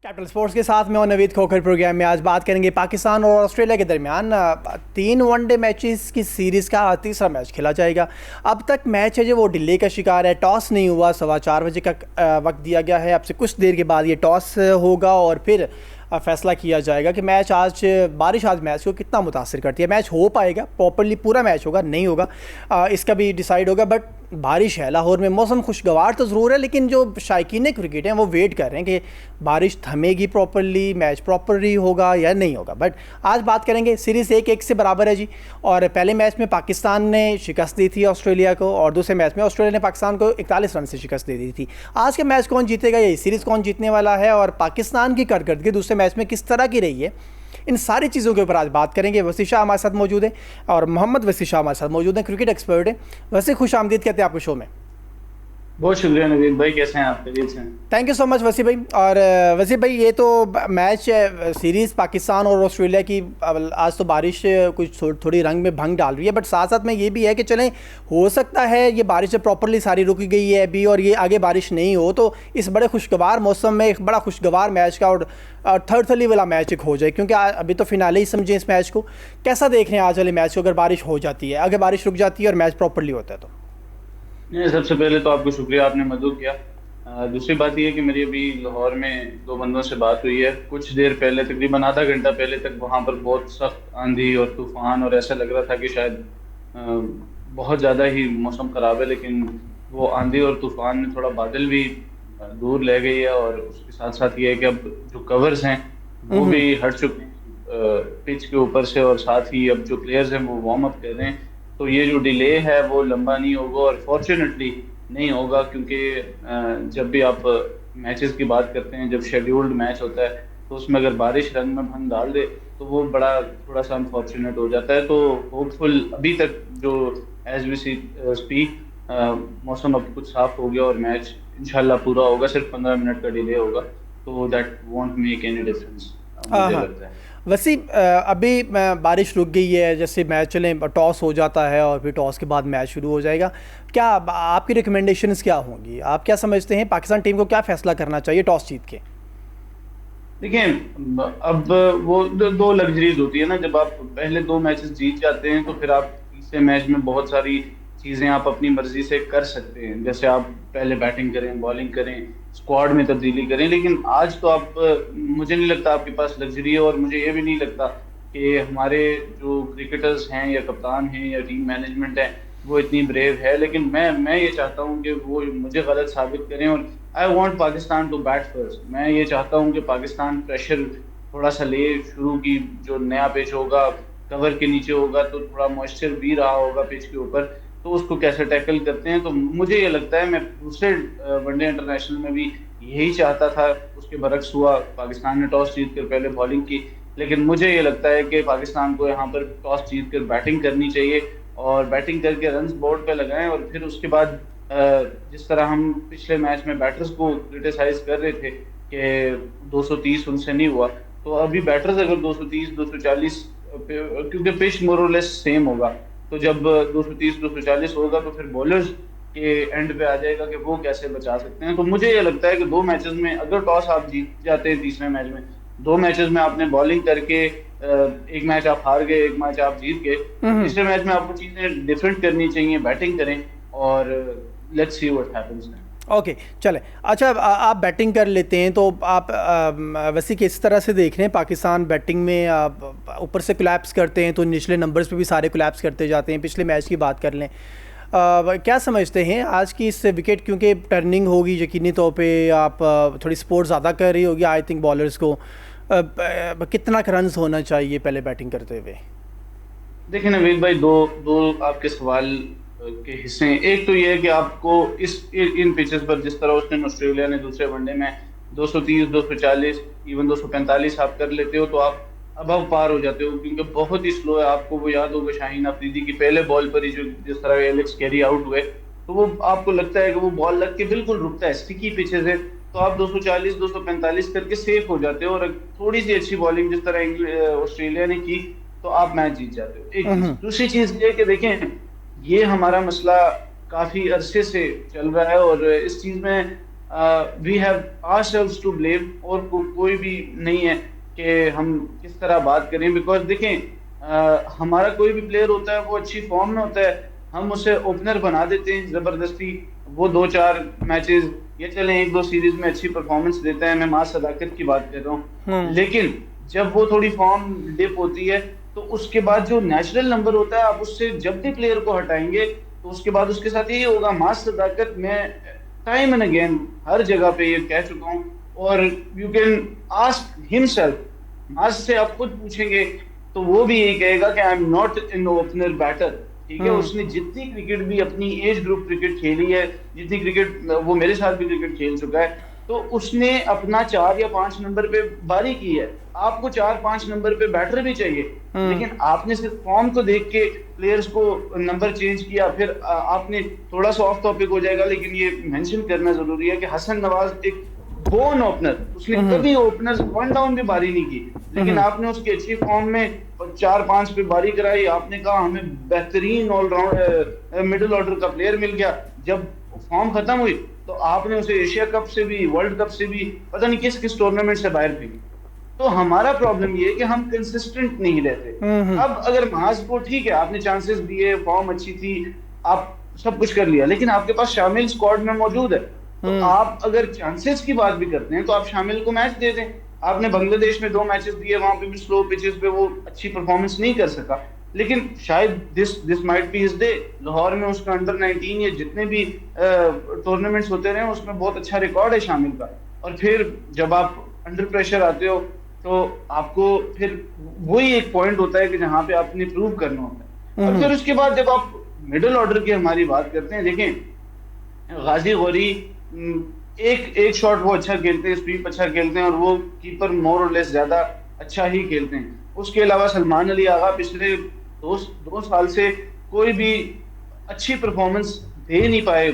Capital sports के साथ मैं और नवीद खोखर प्रोग्राम में आज बात करेंगे पाकिस्तान और ऑस्ट्रेलिया के दरमियान 3 वनडे मैचेस की सीरीज़ का तीसरा मैच खेला जाएगा। अब तक मैच है जो वो डिले का शिकार है। टॉस नहीं हुआ, 4:15 बजे का वक्त दिया गया है। अब से कुछ देर के बाद ये टॉस होगा और फिर फ़ैसला किया जाएगा कि बारिश आज मैच को कितना मुतासर करती है। मैच हो पाएगा, प्रॉपरली पूरा मैच होगा नहीं होगा, इसका भी डिसाइड होगा। बट बारिश है लाहौर में, मौसम खुशगवार तो ज़रूर है, लेकिन जो शायकीन क्रिकेट हैं वो वेट कर रहे हैं कि बारिश थमेगी प्रॉपरली, मैच प्रॉपरली होगा या नहीं होगा। बट आज बात करेंगे, सीरीज़ 1-1 से बराबर है जी। और पहले मैच में पाकिस्तान ने शिकस्त दी थी ऑस्ट्रेलिया को, और दूसरे मैच में ऑस्ट्रेलिया ने पाकिस्तान को 41 रन से शिकस्त दे दी थी। आज के मैच कौन जीतेगा, ये सीरीज़ कौन जीतने वाला है, और पाकिस्तान की कारकर्दगी दूसरे मैच में किस तरह की रही है, इन सारी चीज़ों के ऊपर आज बात करेंगे। वसी शाह हमारे साथ मौजूद है और मोहम्मद वसी शाह हमारे साथ मौजूद हैं, क्रिकेट एक्सपर्ट है। वैसे खुश आमदीद कहते हैं आपको शो में। बहुत शुक्रिया नवीद भाई, कैसे हैं आप? खैरियत से हैं? थैंक यू सो मच वसी भाई। और वसी भाई, ये तो मैच सीरीज़ पाकिस्तान और ऑस्ट्रेलिया की, आज तो बारिश कुछ थोड़ी रंग में भंग डाल रही है, बट साथ साथ में ये भी है कि चलें, हो सकता है ये बारिश प्रॉपरली सारी रुकी गई है अभी और ये आगे बारिश नहीं हो तो इस बड़े खुशगवार मौसम में एक बड़ा खुशगवार मैच का और थर्ड थली वाला मैच एक हो जाए। क्योंकि अभी तो फिनाले ही समझें इस मैच को। कैसा देख रहे हैं आज वाले मैच को, अगर बारिश हो जाती है, अगर बारिश रुक जाती है और मैच प्रॉपरली होता है तो? नहीं, सबसे पहले तो आपको शुक्रिया, आपने मदद किया। दूसरी बात यह है कि मेरी अभी लाहौर में दो बंदों से बात हुई है कुछ देर पहले, तकरीबन आधा घंटा पहले तक वहाँ पर बहुत सख्त आंधी और तूफान, और ऐसा लग रहा था कि शायद अ, बहुत ज़्यादा ही मौसम ख़राब है। लेकिन वो आंधी और तूफान में थोड़ा बादल भी दूर ले गई है, और उसके साथ साथ ये है कि अब जो कवर्स हैं वो हम्म। भी हट चुके हैं पिच के ऊपर से, और साथ ही अब जो प्लेयर्स हैं वो वार्म अप कर रहे हैं। तो ये जो डिले है वो लंबा नहीं होगा, और फॉर्चुनेटली नहीं होगा, क्योंकि जब भी आप मैचेस की बात करते हैं, जब शेड्यूल्ड मैच होता है तो उसमें अगर बारिश रंग में भंग डाल दे तो वो बड़ा थोड़ा सा अनफॉर्चुनेट हो जाता है। तो होपफुल अभी तक जो एज वी सी स्पीक मौसम अब कुछ साफ हो गया और मैच इंशाल्लाह पूरा होगा। सिर्फ 15 मिनट का डिले होगा, तो that want make any difference, हाँ मुझे हाँ। लगता है। वैसे अभी बारिश रुक गई है, जैसे मैच चलें, टॉस हो जाता है और फिर टॉस के बाद मैच शुरू हो जाएगा। क्या आपकी रिकमेंडेशंस क्या होंगी, आप क्या समझते हैं पाकिस्तान टीम को क्या फ़ैसला करना चाहिए टॉस जीत के? देखिए, अब वो दो लग्जरीज होती है ना, जब आप पहले दो मैचेस जीत जाते हैं तो फिर आप तीसरे मैच में बहुत सारी चीजें आप अपनी मर्जी से कर सकते हैं। जैसे आप पहले बैटिंग करें, बॉलिंग करें, स्क्वाड में तब्दीली करें। लेकिन आज तो आप, मुझे नहीं लगता आपके पास लग्जरी है, और मुझे ये भी नहीं लगता कि हमारे जो क्रिकेटर्स हैं या कप्तान हैं या टीम मैनेजमेंट है वो इतनी ब्रेव है। लेकिन मैं ये चाहता हूँ कि वो मुझे गलत साबित करें, और I want Pakistan to bat first. मैं ये चाहता हूँ कि पाकिस्तान प्रेशर थोड़ा सा ले, शुरू की जो नया पिच होगा, कवर के नीचे होगा तो थोड़ा मॉइस्चर भी रहा होगा पिच के ऊपर, तो उसको कैसे टैकल करते हैं। तो मुझे ये लगता है, मैं दूसरे वनडे इंटरनेशनल में भी यही चाहता था। उसके बरक्स हुआ, पाकिस्तान ने टॉस जीत कर पहले बॉलिंग की। लेकिन मुझे ये लगता है कि पाकिस्तान को यहाँ पर टॉस जीत कर बैटिंग करनी चाहिए, और बैटिंग करके रन्स बोर्ड पे लगाएं, और फिर उसके बाद जिस तरह हम पिछले मैच में बैटर्स को क्रिटिसाइज कर रहे थे कि 230 उनसे नहीं हुआ, तो अभी बैटर्स अगर 230 240, क्योंकि पिच मोरलेस सेम होगा, तो जब 230 240 होगा तो फिर बॉलर्स के एंड पे आ जाएगा कि वो कैसे बचा सकते हैं। तो मुझे ये लगता है कि दो मैचेस में अगर टॉस आप जीत जाते हैं, तीसरे मैच में, दो मैचेस में आपने बॉलिंग करके एक मैच आप हार गए, एक मैच आप जीत गए, तो हम्म। तीसरे मैच में आपको चीजें डिफरेंट करनी चाहिए, बैटिंग करें, और let's see what happens. Okay, चलें। अच्छा, आप बैटिंग कर लेते हैं तो आप वैसे किस तरह से देख रहे हैं पाकिस्तान बैटिंग में? ऊपर से कोलैप्स करते हैं तो निचले नंबर्स पे भी सारे कोलैप्स करते जाते हैं। पिछले मैच की बात कर लें, क्या समझते हैं आज की इस विकेट, क्योंकि टर्निंग होगी यकीनी तौर पे, आप थोड़ी सपोर्ट ज़्यादा कर रही होगी आई थिंक बॉलर्स को, कितना रन्स होना चाहिए पहले बैटिंग करते हुए? देखिए नवीद भाई, दो दो आपके सवाल के हिस्से हैं। एक तो ये है कि आपको इन पिचेस पर, जिस तरह उसने ऑस्ट्रेलिया ने दूसरे वनडे में 230 240 इवन 245 आप कर लेते हो, तो आप अबव पार हो जाते हो, क्योंकि बहुत ही स्लो है। आपको वो याद होगा शाहीन अफरीदी की पहले बॉल पर ही जो जिस तरह एलेक्स कैरी आउट हुए, तो वो आपको लगता है कि वो बॉल लग के बिल्कुल रुकता है, स्टिकी पिचेस है, तो आप 240 245 करके सेफ हो जाते हो, और थोड़ी सी अच्छी बॉलिंग जिस तरह ऑस्ट्रेलिया ने की तो आप मैच जीत जाते हो। एक चीज, हम्म। दूसरी चीज ये कि देखें, ये हमारा मसला काफी अरसे से चल रहा है, और इस चीज में we have ourselves to blame, और कोई भी नहीं है कि हम किस तरह बात करें। बिकॉज देखें, हमारा कोई भी प्लेयर होता है वो अच्छी फॉर्म में होता है, हम उसे ओपनर बना देते हैं जबरदस्ती। वो 2-4 मैचेस ये चलें, 1-2 सीरीज में अच्छी परफॉर्मेंस देता है, मैं मां सदाकत की बात कर रहा हूँ। हम्म। लेकिन जब वो थोड़ी फॉर्म डिप होती है तो उसके बाद जो नेचुरल नंबर होता है, आप उससे जब भी प्लेयर को हटाएंगे तो उसके बाद उसके साथ यही होगा। मां सदाकत, मैं टाइम एंड अगेन हर जगह पे ये कह चुका हूँ, और यू कैन आस्क हिमसेल्फ, आज से आप खुद पूछेंगे तो वो भी यही कहेगा कि I am not in opener batter. ठीक है, हम्म। उसने जितनी क्रिकेट भी अपनी एज ग्रुप क्रिकेट खेली है, जितनी क्रिकेट वो मेरे साथ भी क्रिकेट खेल चुका है, तो उसने अपना 4 या 5 नंबर पे बारी की है। आपको 4-5 नंबर पे बैटर भी चाहिए, हम्म। लेकिन आपने सिर्फ फॉर्म को देख के प्लेयर्स को नंबर चेंज किया। फिर आपने थोड़ा सा ऑफ टॉपिक हो जाएगा, लेकिन ये मेंशन करना जरूरी है कि हसन नवाज एक बोर्न ओपनर, उसने हम्म। कभी ओपनर वन डाउन भी बारी नहीं की, लेकिन हम्म। आपने उसकी अच्छी फॉर्म में 4-5 पे बारी कराई। आपने कहा हमें बेहतरीन ऑलराउंड मिडिल ऑर्डर का प्लेयर मिल गया। जब फॉर्म खत्म हुई तो आपने उसे एशिया कप से भी, वर्ल्ड कप से भी, पता नहीं किस किस टूर्नामेंट से बाहर फेंकी। तो हमारा प्रॉब्लम ये है कि हम कंसिस्टेंट नहीं रहते। हम्म। अब अगर महाज को ठीक है, आपने चांसेस दिए, फॉर्म अच्छी थी, आप सब कुछ कर लिया, लेकिन आपके पास शामिल स्क्वाड में मौजूद है, तो हम्म। आप अगर चांसेस की बात भी करते हैं तो आप शामिल को मैच दे दें। आपने बांग्लादेश में 2 मैचेस दिए, वहां पे भी स्लो पिचेस पे वो अच्छी परफॉर्मेंस नहीं कर सका, लेकिन शायद this might be his day. Lahore में उसका अंडर 19 या जितने भी टूर्नामेंट्स होते रहे उसमें बहुत अच्छा रिकॉर्ड है शामिल का। और फिर जब आप अंडर प्रेशर आते हो तो आपको फिर वही एक पॉइंट होता है कि जहां पे आपने प्रूव करना होता है। और हम्म। फिर उसके बाद जब आप मिडिल ऑर्डर की हमारी बात करते हैं, देखें गाजी गौरी, एक एक शॉट वो अच्छा खेलते हैं, स्वीप अच्छा खेलते हैं, और वो कीपर मोर और लेस ज्यादा अच्छा ही खेलते हैं। उसके अलावा सलमान अली आगा पिछले दो साल से कोई भी अच्छी परफॉर्मेंस दे नहीं पाए।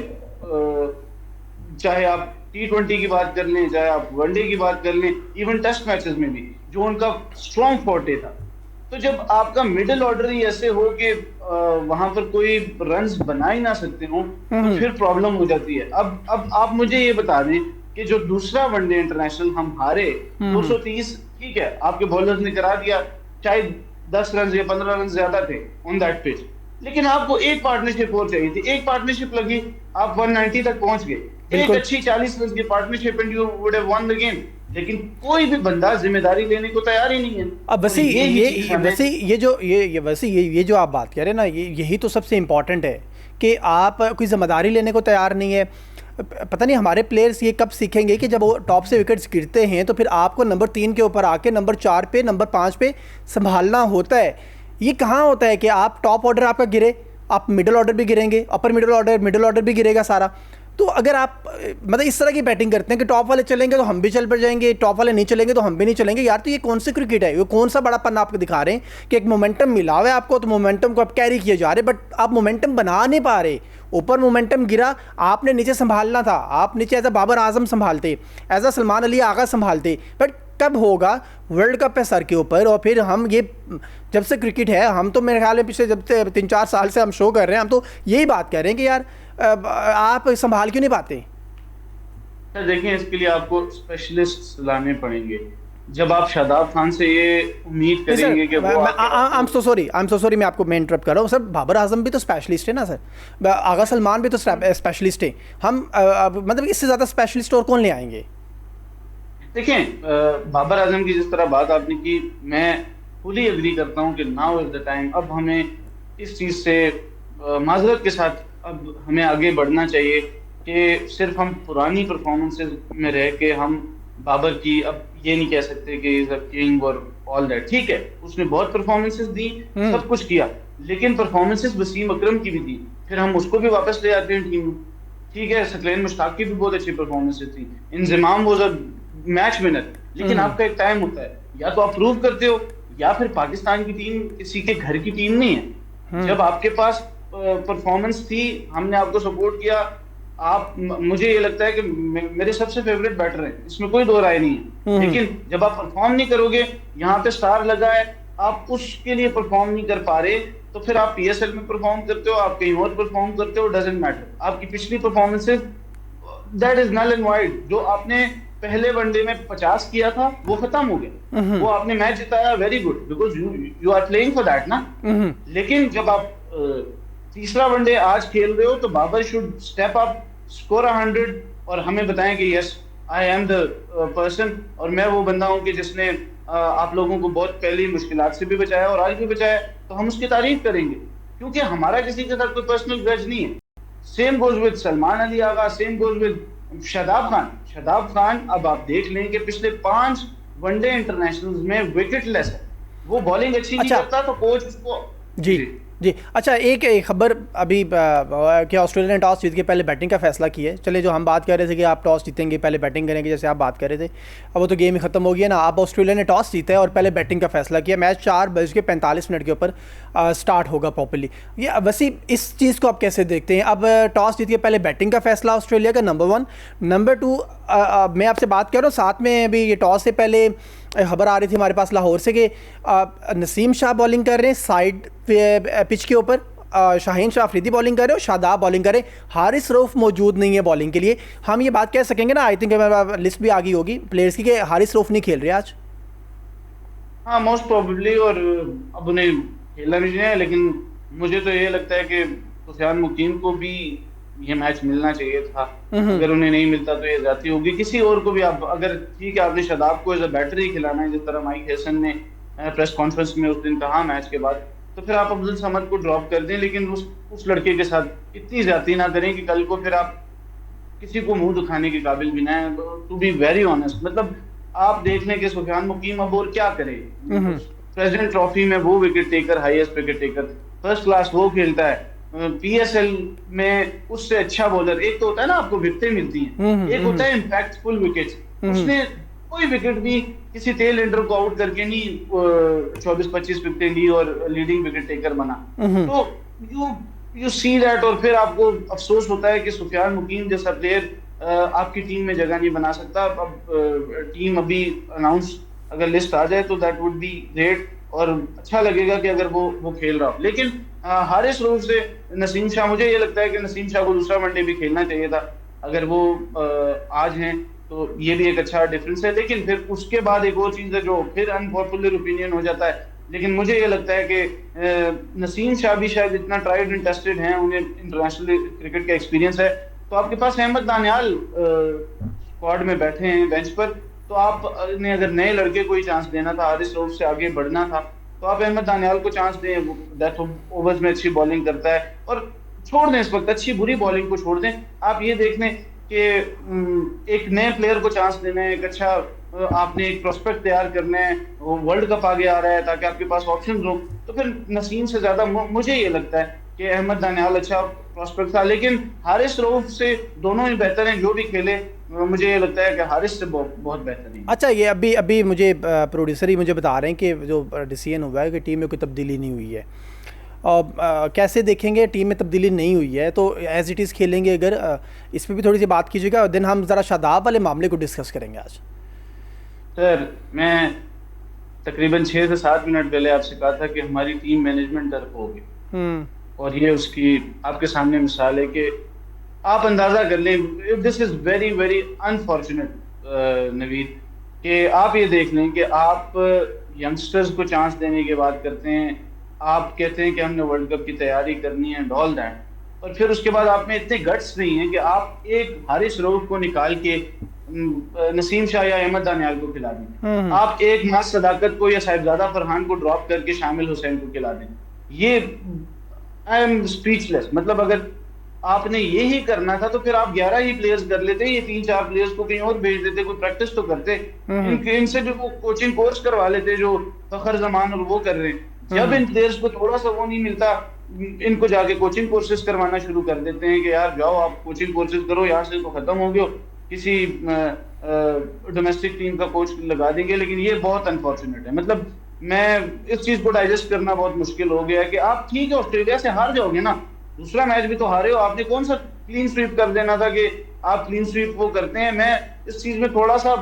चाहे आप T20 की बात कर लें, चाहे आप वनडे की बात कर लें, इवन टेस्ट मैचेस में भी जो उनका स्ट्रॉन्ग फोर्टे था। तो जब आपका मिडिल ऑर्डर ही ऐसे हो कि वहां पर कोई रन्स बना ही ना सकते हो, तो हम्म। फिर प्रॉब्लम हो जाती है। अब आप मुझे ये बता दें कि जो दूसरा वनडे इंटरनेशनल हम हारे, हम्म। 230, ठीक है, आपके बॉलर्स ने करा दिया, शायद 10 रन या 15 रन ज्यादा थे ऑन दैट पिच, लेकिन आपको एक पार्टनरशिप और चाहिए थी। एक पार्टनरशिप लगी, आप 190 तक पहुंच गए, एक बिल्कुल। अच्छी 40 रन की partnership, and you would have one the game. लेकिन कोई भी बंदा जिम्मेदारी लेने को तैयार ही नहीं है। अब और वैसे यही चीज हमें, वैसे ये जो ये वैसे ये जो आप बात कह रहे हैं ना, यही तो सबसे इम्पोर्टेंट है कि आप कोई जिम्मेदारी लेने को तैयार नहीं है। पता नहीं हमारे प्लेयर्स ये कब सीखेंगे कि जब वो टॉप से विकेट्स गिरते हैं तो फिर आपको नंबर 3 के ऊपर आके नंबर 4 पे, नंबर 5 पे संभालना होता है। ये कहाँ होता है कि आप टॉप ऑर्डर आपका गिरे, आप मिडिल ऑर्डर भी गिरेंगे, अपर मिडिल ऑर्डर भी गिरेगा सारा। तो अगर आप मतलब इस तरह की बैटिंग करते हैं कि टॉप वाले चलेंगे तो हम भी चल पड़ जाएंगे, टॉप वाले नहीं चलेंगे तो हम भी नहीं चलेंगे, यार तो ये कौन सी क्रिकेट है? ये कौन सा बड़ापन आपको दिखा रहे हैं कि एक मोमेंटम मिला हुआ है आपको, तो मोमेंटम को आप कैरी किए जा रहे, बट आप मोमेंटम बना नहीं पा रहे। ऊपर मोमेंटम गिरा, आपने नीचे संभालना था, आप नीचे एज अ बाबर आजम संभालते, एज अ सलमान अली आगा संभालते, बट कब होगा? वर्ल्ड कप है सर के ऊपर। और फिर हम ये जब से क्रिकेट है, हम तो मेरे ख्याल में पिछले जब से 3-4 साल से हम शो कर रहे हैं, हम तो यही बात कह रहे हैं कि यार आप संभाल क्यों नहीं पाते? देखिए इसके लिए आपको स्पेशलिस्ट लाने पड़ेंगे। जब आप शादाब खान से ये उम्मीद करेंगे कि वो आई एम सो सॉरी, मैं आपको मैं इंटरप्ट कर रहा हूँ सर। बाबर आजम भी तो स्पेशलिस्ट है ना सर, आगा सलमान भी तो स्पेशलिस्ट है। हम मतलब इससे ज़्यादा स्पेशलिस्ट और कौन ले आएंगे? देखें, बाबर आजम की जिस तरह बात आपने की, मैं फुली एग्री करता हूँ कि नाउ इज द टाइम। अब हमें इस चीज़ से माजरत के साथ अब हमें आगे बढ़ना चाहिए कि सिर्फ हम पुरानी परफॉर्मेंसेज में रह के हम बाबर की अब ये नहीं कह सकते कि इज अ किंग और ऑल दैट। ठीक है, उसने बहुत परफॉर्मेंसेज दी, सब कुछ किया, लेकिन परफॉर्मेंसेज वसीम अकरम की भी दी, फिर हम उसको भी वापस ले आते हैं टीम में। ठीक है, सकलैन मुश्ताक की भी बहुत अच्छी परफॉर्मेंसेज थी, Inzamam was a match winner, लेकिन आपका एक टाइम होता है, या तो आप प्रूव करते हो या फिर पाकिस्तान की टीम किसी के घर की टीम नहीं है। जब आपके पास परफॉर्मेंस थी, हमने आपको सपोर्ट किया, आप मुझे ये लगता है कि मेरे सबसे फेवरेट बैटर हैं, इसमें कोई दो राय नहीं है। लेकिन जब आप परफॉर्म नहीं करोगे, यहाँ पे स्टार लगा है, आप उसके लिए परफॉर्म नहीं कर पा रहे, तो फिर आप PSL में परफॉर्म करते हो, आप कहीं और परफॉर्म करते हो, डजंट मैटर। आपकी पिछली performances that is null and void. जो आपने पहले वनडे में 50 किया था वो खत्म हो गया, वो आपने मैच जिताया, very good, because you you are playing for that ना। लेकिन जब आप तीसरा वनडे आज खेल रहे हो तो Babar should step up, score 100 और हमें बताएं कि yes I am the person, और मैं वो बंदा हूं कि जिसने आप लोगों को बहुत पहली मुश्किलात से भी बचाया और आज भी बचाया, तो हम उसकी तारीफ करेंगे, क्योंकि हमारा किसी के साथ कोई पर्सनल ग्रज नहीं है। Same goes with Salman Ali Agha, same goes with Shadab Khan. Shadab Khan अब आप देख लें कि पिछले 5 वनडे इंटरनेशनल्स में विकेटलेस है, वो बॉलिंग अच्छी नहीं अच्छा करता तो कोच उसको। जी जी। अच्छा, एक खबर अभी कि ऑस्ट्रेलिया ने टॉस जीत के पहले बैटिंग का फैसला किया है। चले, जो हम बात कर रहे थे कि आप टॉस जीतेंगे पहले बैटिंग करेंगे, जैसे आप बात कर रहे थे, अब वो तो गेम ही खत्म हो गया ना। अब ऑस्ट्रेलिया ने टॉस जीता है और पहले बैटिंग का फैसला किया। मैच 4:45 के ऊपर स्टार्ट होगा प्रॉपर्ली। ये वैसे इस चीज़ को आप कैसे देखते हैं? अब टॉस जीत के पहले बैटिंग का फैसला ऑस्ट्रेलिया का, नंबर 1। नंबर 2, मैं आपसे बात कर रहा हूँ, साथ में अभी ये टॉस से पहले खबर आ रही थी हमारे पास लाहौर से कि नसीम शाह बॉलिंग कर रहे हैं साइड पिच के ऊपर, शाहीन शाह अफरीदी बॉलिंग कर रहे हो, शादाब बॉलिंग कर रहे हैं, हारिस रऊफ मौजूद नहीं है बॉलिंग के लिए। हम ये बात कह सकेंगे ना, आई थिंक लिस्ट भी आ गई होगी प्लेयर्स की, कि हारिस रऊफ नहीं खेल रहे आज। हाँ मोस्ट प्रोबेबली, और अब उन्हें खेलना भी है, लेकिन मुझे तो ये लगता है कि सुफियान मुकीम को भी ये मैच मिलना चाहिए था। अगर उन्हें नहीं मिलता तो ये ज्यादती होगी किसी और को भी। आप अगर ठीक है आपने शादाब को एज अ बैटर ही खिलाना है, जिस तरह माइक हैसन ने प्रेस कॉन्फ्रेंस में उस दिन कहा मैच के बाद, तो फिर आप अब्दुल समद को ड्रॉप कर दें, लेकिन उस लड़के के साथ इतनी ज्यादती ना करें कि कल को फिर आप किसी को मुंह दिखाने के काबिल भी ना है। टू बी वेरी ऑनेस्ट, मतलब आप देख लें कि सुफियान मुकीम अब और क्या करे। प्रेसिडेंट ट्रॉफी में वो wicket taker, highest wicket taker, first class वो खेलता है। पीएसएल में उससे अच्छा बॉलर, एक तो होता है ना आपको विकेटें मिलती हैं, एक होता है इम्पैक्टफुल विकेट। उसने कोई विकेट भी किसी टेल एंडर को आउट करके नहीं 24-25 विकेटें ली और लीडिंग विकेट टेकर बना। तो यू सी दैट, और फिर आपको अफसोस होता है कि सुफियान मुकीम जैसा प्लेयर आपकी टीम में जगह नहीं बना सकता। अब टीम अभी अनाउंस अगर लिस्ट आ जाए तो दैट वुड बी ग्रेट, और अच्छा लगेगा कि अगर वो खेल रहा हो। लेकिन हारिस रऊफ से नसीम शाह, मुझे ये लगता है कि नसीम शाह को दूसरा वनडे भी खेलना चाहिए था। अगर वो आज हैं तो ये भी एक अच्छा डिफरेंस है। लेकिन फिर उसके बाद एक और चीज है जो फिर अनपॉपुलर ओपिनियन हो जाता है, लेकिन मुझे ये लगता है कि नसीम शाह भी शायद इतना ट्राइड एंड टेस्टेड हैं, उन्हें इंटरनेशनल क्रिकेट का एक्सपीरियंस है। तो आपके पास अहमद दानियाल स्क्वाड में बैठे हैं बेंच पर, तो आपने अगर नए लड़के को ही चांस देना था, हारिस रऊफ से आगे बढ़ना था, तो आप अहमद दानियाल को चांस दें। वो डेथ ओवर्स में अच्छी बॉलिंग करता है, और छोड़ दें इस वक्त अच्छी बुरी बॉलिंग को छोड़ दें। आप ये देख लें कि एक नए प्लेयर को चांस देना है, एक अच्छा आपने एक प्रोस्पेक्ट तैयार करना है, वर्ल्ड कप आगे आ रहा है ताकि आपके पास ऑप्शन हो। तो फिर नसीम से ज्यादा मुझे ये लगता है कि अहमद दानियाल अच्छा प्रोस्पेक्ट था, लेकिन हारिस रऊफ से दोनों ही बेहतर हैं। जो भी खेले मुझे ये लगता है कि हारिस से बहुत बेहतर है। अच्छा, ये अभी मुझे प्रोड्यूसर ही मुझे बता रहे हैं कि जो डिसीजन हुआ है कि टीम में कोई तब्दीली नहीं हुई है। और कैसे देखेंगे टीम में तब्दीली नहीं हुई है तो एज इट इज़ खेलेंगे? अगर इस पर भी थोड़ी सी बात कीजिएगा, और दिन हम ज़रा शादाब वाले मामले को डिस्कस करेंगे आज। सर, मैं तकरीबन 6 से 7 मिनट पहले आपसे कहा था कि हमारी टीम मैनेजमेंट डरपोक है, और ये उसकी आपके सामने मिसाल है कि आप अंदाजा कर लें। This is very very unfortunate Naveed, कि आप ये देख लें कि आप यंगस्टर्स को चांस देने की बात करते हैं, आप कहते हैं कि हमने वर्ल्ड कप की तैयारी करनी है, ऑल दैट, और फिर उसके बाद आप में इतने गट्स नहीं है कि आप एक हारिस रऊफ को निकाल के नसीम शाह या अहमद दानियाल को खिला दें, आप एक मास सदाकत को या साहिबजादा फरहान को ड्रॉप करके शामिल हुसैन को खिला दें। ये आई एम स्पीचलेस। मतलब अगर आपने ये ही करना था तो फिर आप 11 ही प्लेयर्स कर लेते, ये 3-4 प्लेयर्स को कहीं और भेज देते, कोई प्रैक्टिस तो करते, इनसे जो कोचिंग कोर्स करवा लेते जो फखर जमान और वो कर रहे हैं। जब इन प्लेयर्स को थोड़ा सा वो नहीं मिलता, इनको जाके कोचिंग कोर्सेज करवाना शुरू कर देते हैं कि यार जाओ आप कोचिंग कोर्सेज करो, यहाँ से तो खत्म हो गए, किसी डोमेस्टिक टीम का कोच लगा देंगे। लेकिन ये बहुत अनफॉर्चुनेट है। मतलब मैं इस चीज को डाइजेस्ट करना बहुत मुश्किल हो गया है कि आप ठीक है ऑस्ट्रेलिया से हार जाओगे ना, दूसरा मैच भी तो हारे हो, आपने कौन सा क्लीन स्वीप कर देना था कि आप क्लीन स्वीप वो करते हैं। मैं इस चीज में थोड़ा सा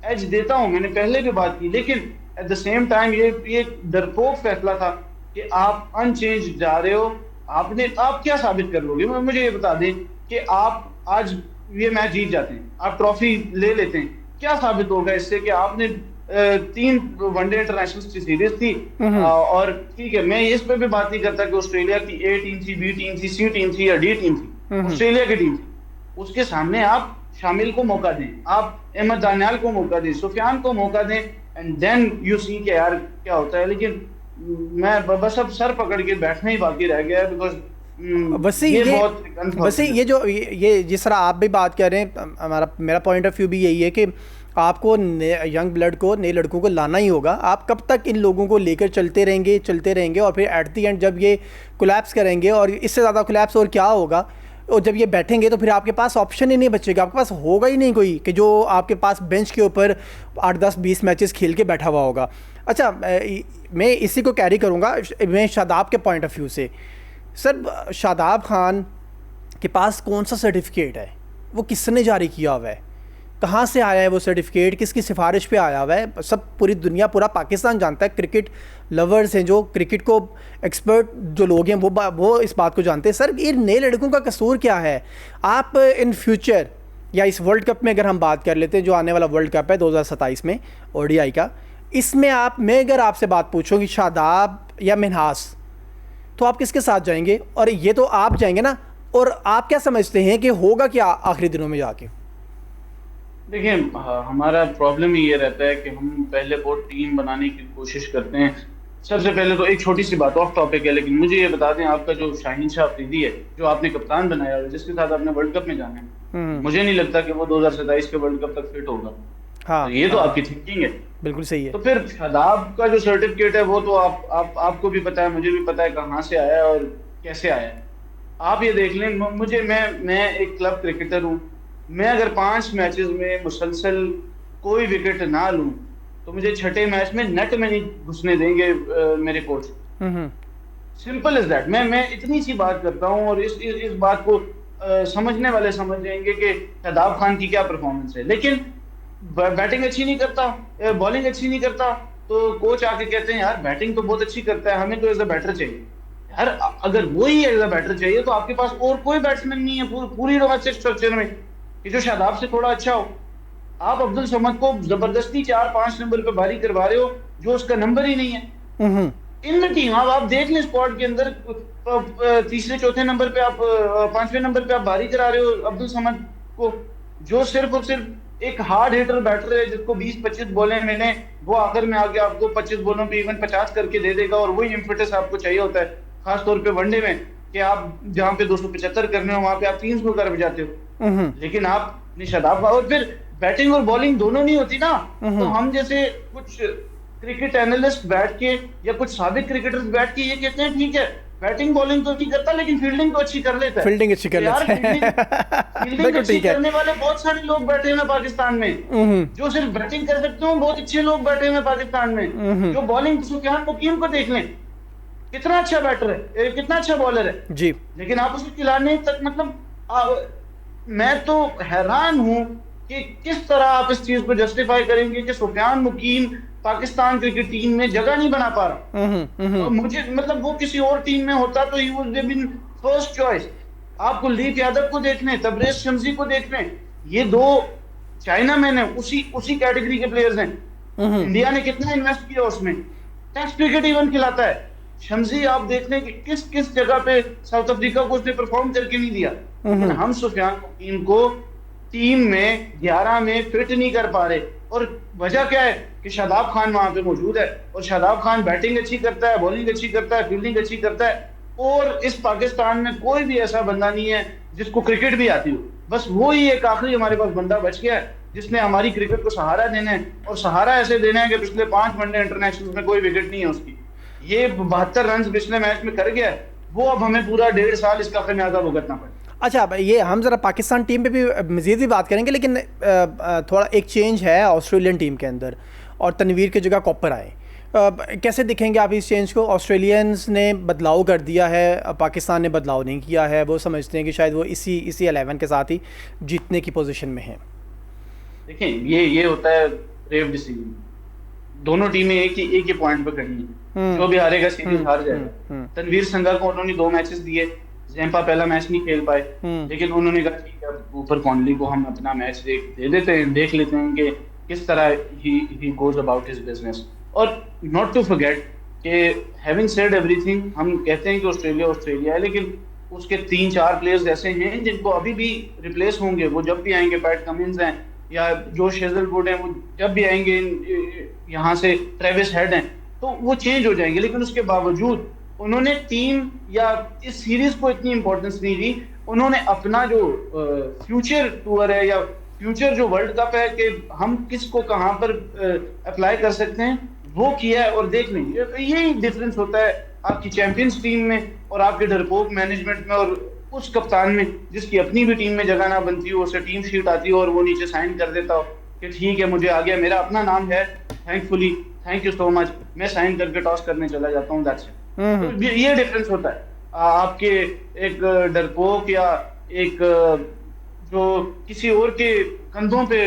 एज देता हूं, मैंने पहले भी बात की, लेकिन एट द सेम टाइम ये डरपोक फैसला था कि आप अनचेंज जा रहे हो। आप क्या साबित कर लोगे? मुझे ये बता दें कि आप आज ये मैच जीत जाते हैं, आप ट्रॉफी ले लेते हैं, क्या साबित होगा इससे कि आपने 3 वनडे इंटरनेशनल की सीरीज थी। और ठीक है, मैं इस पे भी बात नहीं करता कि ऑस्ट्रेलिया की ए टीम थी, बी टीम थी, सी टीम थी या डी टीम थी, ऑस्ट्रेलिया की टीम थी। उसके सामने आप शामिल को मौका दें, आप अहमद दानियाल को मौका दें, सुफियान को मौका दें, एंड देन यू सी के यार क्या होता है। लेकिन मैं बस अब सर पकड़ के बैठना ही बाकी रह गया है, बिकॉज वैसे ये ये बहुत वैसे ये जो ये जिस तरह आप भी बात कर रहे हैं, मेरा पॉइंट ऑफ व्यू भी यही है कि आपको यंग ब्लड को, नए लड़कों को लाना ही होगा। आप कब तक इन लोगों को लेकर चलते रहेंगे और फिर एट द एंड जब ये कोलैप्स करेंगे, और इससे ज़्यादा कोलैप्स और क्या होगा, और जब ये बैठेंगे तो फिर आपके पास ऑप्शन ही नहीं बचेगा, आपके पास होगा ही नहीं कोई कि जो आपके पास बेंच के ऊपर 8-10-20 मैचेस खेल के बैठा हुआ होगा। अच्छा, मैं इसी को कैरी करूँगा मैं शादाब के पॉइंट ऑफ व्यू से। सर, शादाब खान के पास कौन सा सर्टिफिकेट है, वो किसने जारी किया हुआ है, कहाँ से आया है वो सर्टिफिकेट, किसकी सिफारिश पे आया हुआ है? सब पूरी दुनिया, पूरा पाकिस्तान जानता है, क्रिकेट लवर्स हैं, जो क्रिकेट को एक्सपर्ट जो लोग हैं वो इस बात को जानते हैं। सर, ये नए लड़कों का कसूर क्या है? आप इन फ्यूचर या इस वर्ल्ड कप में अगर हम बात कर लेते हैं, जो आने वाला वर्ल्ड कप है 2027 में ओडीआई का, इसमें मैं अगर आपसे बात पूछूँ कि शादाब या मिन्हास, तो आप किसके साथ जाएंगे? और ये तो आप जाएंगे ना, और आप क्या समझते हैं कि होगा क्या आखिरी दिनों में जाके? देखिए, हमारा प्रॉब्लम ही ये रहता है कि हम पहले बहुत टीम बनाने की कोशिश करते हैं। सबसे पहले तो एक छोटी सी बात ऑफ टॉपिक है, लेकिन मुझे ये बता दें, आपका जो शाहीन शाह अफरीदी है, जो आपने कप्तान बनाया है, जिसके साथ आपने वर्ल्ड कप में जाना है, मुझे नहीं लगता कि वो 2027 के वर्ल्ड कप तक फिट होगा। हाँ, तो ये तो आपकी थिंकिंग है, बिल्कुल सही है। तो फिर शादाब का जो सर्टिफिकेट है वो तो आपको भी पता है, मुझे भी पता है कहाँ से आया है और कैसे आया है। आप ये देख लें, मैं एक क्लब क्रिकेटर हूँ। मैं अगर 5 मैचेस में मुसलसल कोई विकेट ना लूं, तो मुझे छठे मैच में नेट में नहीं घुसने देंगे मेरे कोच। Simple is that. मैं इतनी सी बात करता हूं, और इस बात को समझने वाले समझ जाएंगे कि शादाब खान की क्या परफॉर्मेंस है। लेकिन बैटिंग अच्छी नहीं करता, बॉलिंग अच्छी नहीं करता, तो कोच आके कहते हैं यार बैटिंग तो बहुत अच्छी करता है, हमें तो एज अ बैटर चाहिए। यार अगर वही एज अ बैटर चाहिए तो आपके पास और कोई बैट्समैन नहीं है पूरी डोमेस्टिक स्ट्रक्चर में कि जो शादाब से थोड़ा अच्छा हो। आप अब्दुल समद को जबरदस्ती 4-5 नंबर पे बारी करवा रहे हो, जो उसका नंबर ही नहीं है इन द टीम। आप देख लें स्क्वाड के अंदर, तीसरे चौथे नंबर पे आप, 5वें नंबर पे आप बारी करा रहे हो अब्दुल समद को, जो सिर्फ और सिर्फ एक हार्ड हिटर बैटर है, जिसको 20-25 बॉलें मिले, वो आखिर में आके आपको 25 बॉलों पे इवन 50 करके दे देगा। और वही इम्पेटस आपको चाहिए होता है, खासतौर पे वनडे में, कि आप जहाँ पे 275 करने हो, वहां पे आप 300 कर जाते हो। लेकिन आप शादाब, और फिर बैटिंग और बॉलिंग दोनों नहीं होती ना, तो हम जैसे कुछ क्रिकेट एनालिस्ट बैठ के या कुछ साबिक क्रिकेटर्स बैठ के ये कहते हैं ठीक है बैटिंग बॉलिंग तो नहीं करता, लेकिन फील्डिंग तो अच्छी कर लेता है। फील्डिंग अच्छी कर लेता है। फील्डिंग अच्छी करने वाले बहुत सारे लोग बैठे हैं पाकिस्तान में, जो सिर्फ बैटिंग कर सकते हो। बहुत अच्छे लोग बैठे हैं पाकिस्तान में। जो बॉलिंग, सुफियान मुकीम को देख लें, कितना अच्छा बैटर है, कितना अच्छा बॉलर है जी, लेकिन आप उसे खिलाने तक, मतलब मैं तो हैरान हूं कि किस तरह आप इस चीज को जस्टिफाई करेंगे कि सुफियान मुकीम पाकिस्तान क्रिकेट टीम में जगह नहीं बना पा रहा। तो मुझे, मतलब वो किसी और टीम में होता तो he would have been first choice. आप कुलदीप यादव को देख लें, तबरेज शम्सी को देख लें, ये 2 चाइना मैन है, उसी कैटेगरी के प्लेयर्स हैं। इंडिया ने कितना इन्वेस्ट किया उसमें, टेस्ट क्रिकेट इवन खिलाता है। शम्सी आप देख लें कि किस जगह पे साउथ अफ्रीका को उसने परफॉर्म करके नहीं दिया। लेकिन हम सुफियान मुकीम को टीम में 11 में फिट नहीं कर पा रहे, और वजह क्या है कि शादाब खान वहां पे मौजूद है, और शादाब खान बैटिंग अच्छी करता है, बॉलिंग अच्छी करता है, फील्डिंग अच्छी करता है, और इस पाकिस्तान में कोई भी ऐसा बंदा नहीं है जिसको क्रिकेट भी आती हो। बस वो ही एक आखिरी हमारे पास बंदा बच गया है जिसने हमारी क्रिकेट को सहारा देना है, और सहारा ऐसे देना है कि पिछले 5 वनडे इंटरनेशनल में कोई विकेट नहीं है उसकी। ये 72 रन पिछले मैच में कर गया, वो अब हमें पूरा 1.5 साल इसका खमियाजा भुगतना पड़े। अच्छा, ये हम ज़रा पाकिस्तान टीम पे भी मज़ीद भी बात करेंगे, लेकिन थोड़ा एक चेंज है ऑस्ट्रेलियन टीम के अंदर, और तनवीर की जगह कॉपर आए। कैसे दिखेंगे आप इस चेंज को? ऑस्ट्रेलियंस ने बदलाव कर दिया है, पाकिस्तान ने बदलाव नहीं किया है। वो समझते हैं कि शायद वो इसी 11 के साथ ही जीतने की पोजीशन में है। देखिए, ये होता है ब्रेव डिसीजन। दोनों टीमें एक ही पॉइंट पे खड़ी हैं, जो भी हारेगा सीरीज हार जाएगा। तनवीर संगा को उन्होंने 2 मैचेस दिए, जैम्पा पहला मैच नहीं खेल पाए, लेकिन उन्होंने कहा ठीक है ऊपर कॉनली को हम अपना मैच दे देते हैं, देख लेते हैं कि किस तरह he goes about his business. और नॉट टू फॉरगेट कि हैविंग सेड एवरीथिंग, हम कहते हैं कि ऑस्ट्रेलिया ऑस्ट्रेलिया है, लेकिन उसके 3-4 प्लेयर्स ऐसे हैं जिनको अभी भी रिप्लेस होंगे, वो जब भी आएंगे, पैट कमिंस हैं या जोश हेजलवुड हैं, वो जब भी आएंगे यहाँ से, ट्रेविस हेड हैं, तो वो चेंज हो जाएंगे। लेकिन उसके बावजूद उन्होंने टीम या इस सीरीज को इतनी इंपॉर्टेंस नहीं दी। उन्होंने अपना जो फ्यूचर टूर है या फ्यूचर जो वर्ल्ड कप है कि हम किसको कहाँ पर अप्लाई कर सकते हैं, वो किया है। और देख लेंगे, यही डिफरेंस होता है आपकी चैंपियंस टीम में और आपके डरपोक मैनेजमेंट में और उस कप्तान में जिसकी अपनी भी टीम में जगह ना बनती हो, उसे टीम शीट आती हो और वो नीचे साइन कर देता हो कि ठीक है मुझे आ गया, मेरा अपना नाम है, thankfully, thank you so much, मैं साइन करके टॉस करने चला जाता हूँ, दैट्स इट। तो ये डिफरेंस होता है आपके एक डरपोक या एक जो किसी और के कंधों पे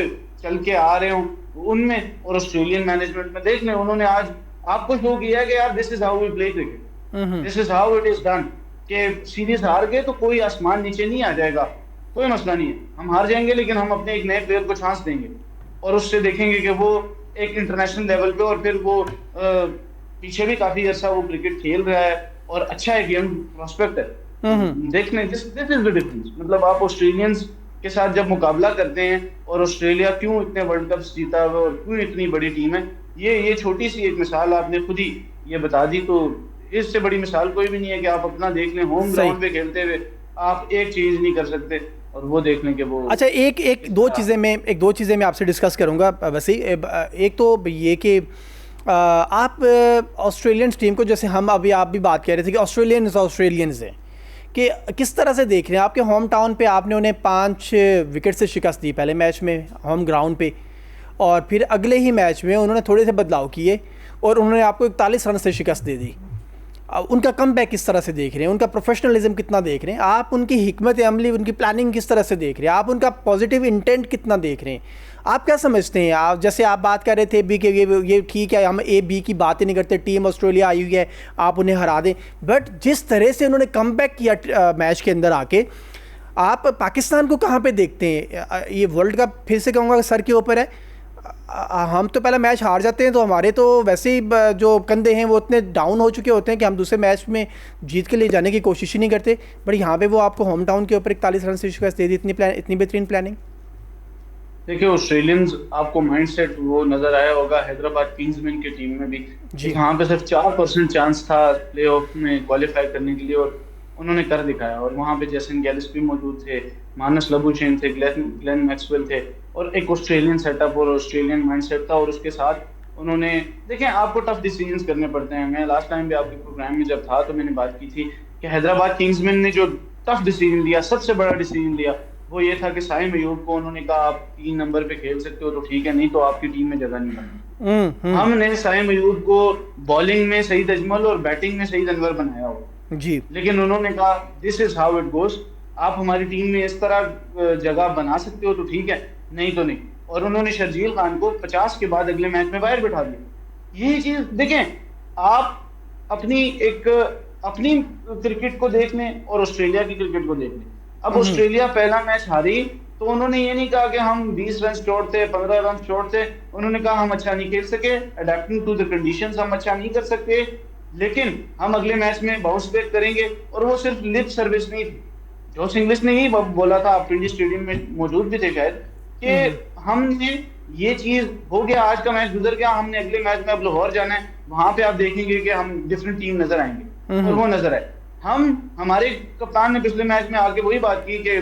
चल के आ रहे हो उनमें और ऑस्ट्रेलियन मैनेजमेंट में। देख लें, उन्होंने आज आपको शो किया कि यार this is how we play cricket, this is how it is done, कि सीरीज हार गए तो कोई आसमान नीचे नहीं आ जाएगा, कोई मसला नहीं है, हम हार जाएंगे लेकिन हम अपने एक नए प्लेयर को चांस देंगे और उससे देखेंगे कि वो एक इंटरनेशनल लेवल पे, और फिर वो पीछे भी काफी अर्सा वो क्रिकेट खेल रहा है और अच्छा एक यंग प्रोस्पेक्ट है। देख लें, दिस इज द डिफरेंस। मतलब आप ऑस्ट्रेलियंस के साथ जब मुकाबला करते हैं और ऑस्ट्रेलिया क्यों इतने वर्ल्ड कप जीता हुआ और क्यों इतनी बड़ी टीम है, ये छोटी सी एक मिसाल आपने खुद ही ये बता दी। तो इससे बड़ी मिसाल कोई भी नहीं है कि आप अपना देख लें, होम ग्राउंड पे खेलते हुए आप एक चीज नहीं कर सकते और वो देख लें कि वो अच्छा। एक दो चीज़ें मैं आपसे डिस्कस करूंगा वैसे। एक तो ये कि आप ऑस्ट्रेलियन टीम को, जैसे हम अभी आप भी बात कह रहे थे कि ऑस्ट्रेलियंस हैं, कि किस तरह से देख रहे हैं आपके होम टाउन पे? आपने उन्हें 5 विकेट से शिकस्त दी पहले मैच में होम ग्राउंड पे, और फिर अगले ही मैच में उन्होंने थोड़े से बदलाव किए और उन्होंने आपको 41 रन से शिकस्त दे दी। उनका कमबैक किस तरह से देख रहे हैं, उनका प्रोफेशनलिज्म कितना देख रहे हैं आप, उनकी हिकमत अमली, उनकी प्लानिंग किस तरह से देख रहे हैं आप, उनका पॉजिटिव इंटेंट कितना देख रहे हैं आप? क्या समझते हैं आप? जैसे आप बात कर रहे थे बी के ये ठीक है, हम ए बी की बात ही नहीं करते, टीम ऑस्ट्रेलिया आई हुई है, आप उन्हें हरा दें, बट जिस तरह से उन्होंने कमबैक किया मैच के अंदर आके, आप पाकिस्तान को कहाँ पे देखते हैं? ये वर्ल्ड कप फिर से कहूँगा सर के ऊपर है। हम तो पहला मैच हार जाते हैं तो हमारे तो वैसे ही जो कंधे हैं वो इतने डाउन हो चुके होते हैं कि हम दूसरे मैच में जीत के लिए जाने की कोशिश ही नहीं करते, बट यहाँ पे वो आपको होम टाउन के ऊपर 41 रन से शिकस्त दे दी। इतनी बेहतरीन प्लानिंग। देखिए, ऑस्ट्रेलियंस आपको माइंडसेट वो नजर आया होगा हैदराबाद किंग्समैन की टीम में भी, वहाँ पे सिर्फ 4% चांस था प्ले ऑफ में क्वालिफाई करने के लिए और उन्होंने कर दिखाया। और वहाँ पे जैसन गैलिस्पी मौजूद थे, मानस लबुशेन थे, ग्लेन मैक्सवेल थे और एक ऑस्ट्रेलियन सेटअप और ऑस्ट्रेलियन माइंडसेट था। और उसके साथ उन्होंने, देखें, आपको टफ डिसीजंस करने पड़ते हैं। मैं लास्ट टाइम भी आपके प्रोग्राम में जब था तो मैंने बात की थी कि हैदराबाद किंग्समैन ने जो टफ डिसीजन लिया, सबसे बड़ा डिसीजन लिया, वो ये था कि साइम अयूब को उन्होंने कहा आप 3 नंबर पे खेल सकते हो तो ठीक है, नहीं तो आपकी टीम में जगह नहीं बनी। हमने साइम अयूब को बॉलिंग में सईद अजमल और बैटिंग में सईद अनवर बनाया हो जी, लेकिन उन्होंने कहा this is how it goes, आप हमारी टीम में इस तरह जगह बना सकते हो तो ठीक है, नहीं तो नहीं। और उन्होंने शर्जील खान को 50 के बाद अगले मैच में बाहर बिठा दिया। यही चीज देखें, आप अपनी क्रिकेट को देख लें और ऑस्ट्रेलिया की क्रिकेट को देख लें। अब ऑस्ट्रेलिया पहला मैच हारी तो उन्होंने ये नहीं कहा कि हम 20 रन शॉर्ट थे, 15 रन शॉर्ट थे, उन्होंने कहा हम अच्छा नहीं खेल सके, अडेप्टिंग टू द कंडीशंस, हम अच्छा नहीं कर सकते, लेकिन हम अगले मैच में बाउंस बैक करेंगे। और वो सिर्फ लिप सर्विस नहीं थी, जोश इंग्लिश ने ही बोला था, आप इंडिया स्टेडियम में मौजूद भी थे शायद, कि हमने ये चीज हो गया, आज का मैच गुजर गया, हमने अगले मैच में अब लाहौर जाना है, वहां पे आप देखेंगे कि हम डिफरेंट टीम नजर आएंगे। और वो नजर आए। हमारे कप्तान ने पिछले मैच में आके वही बात की कि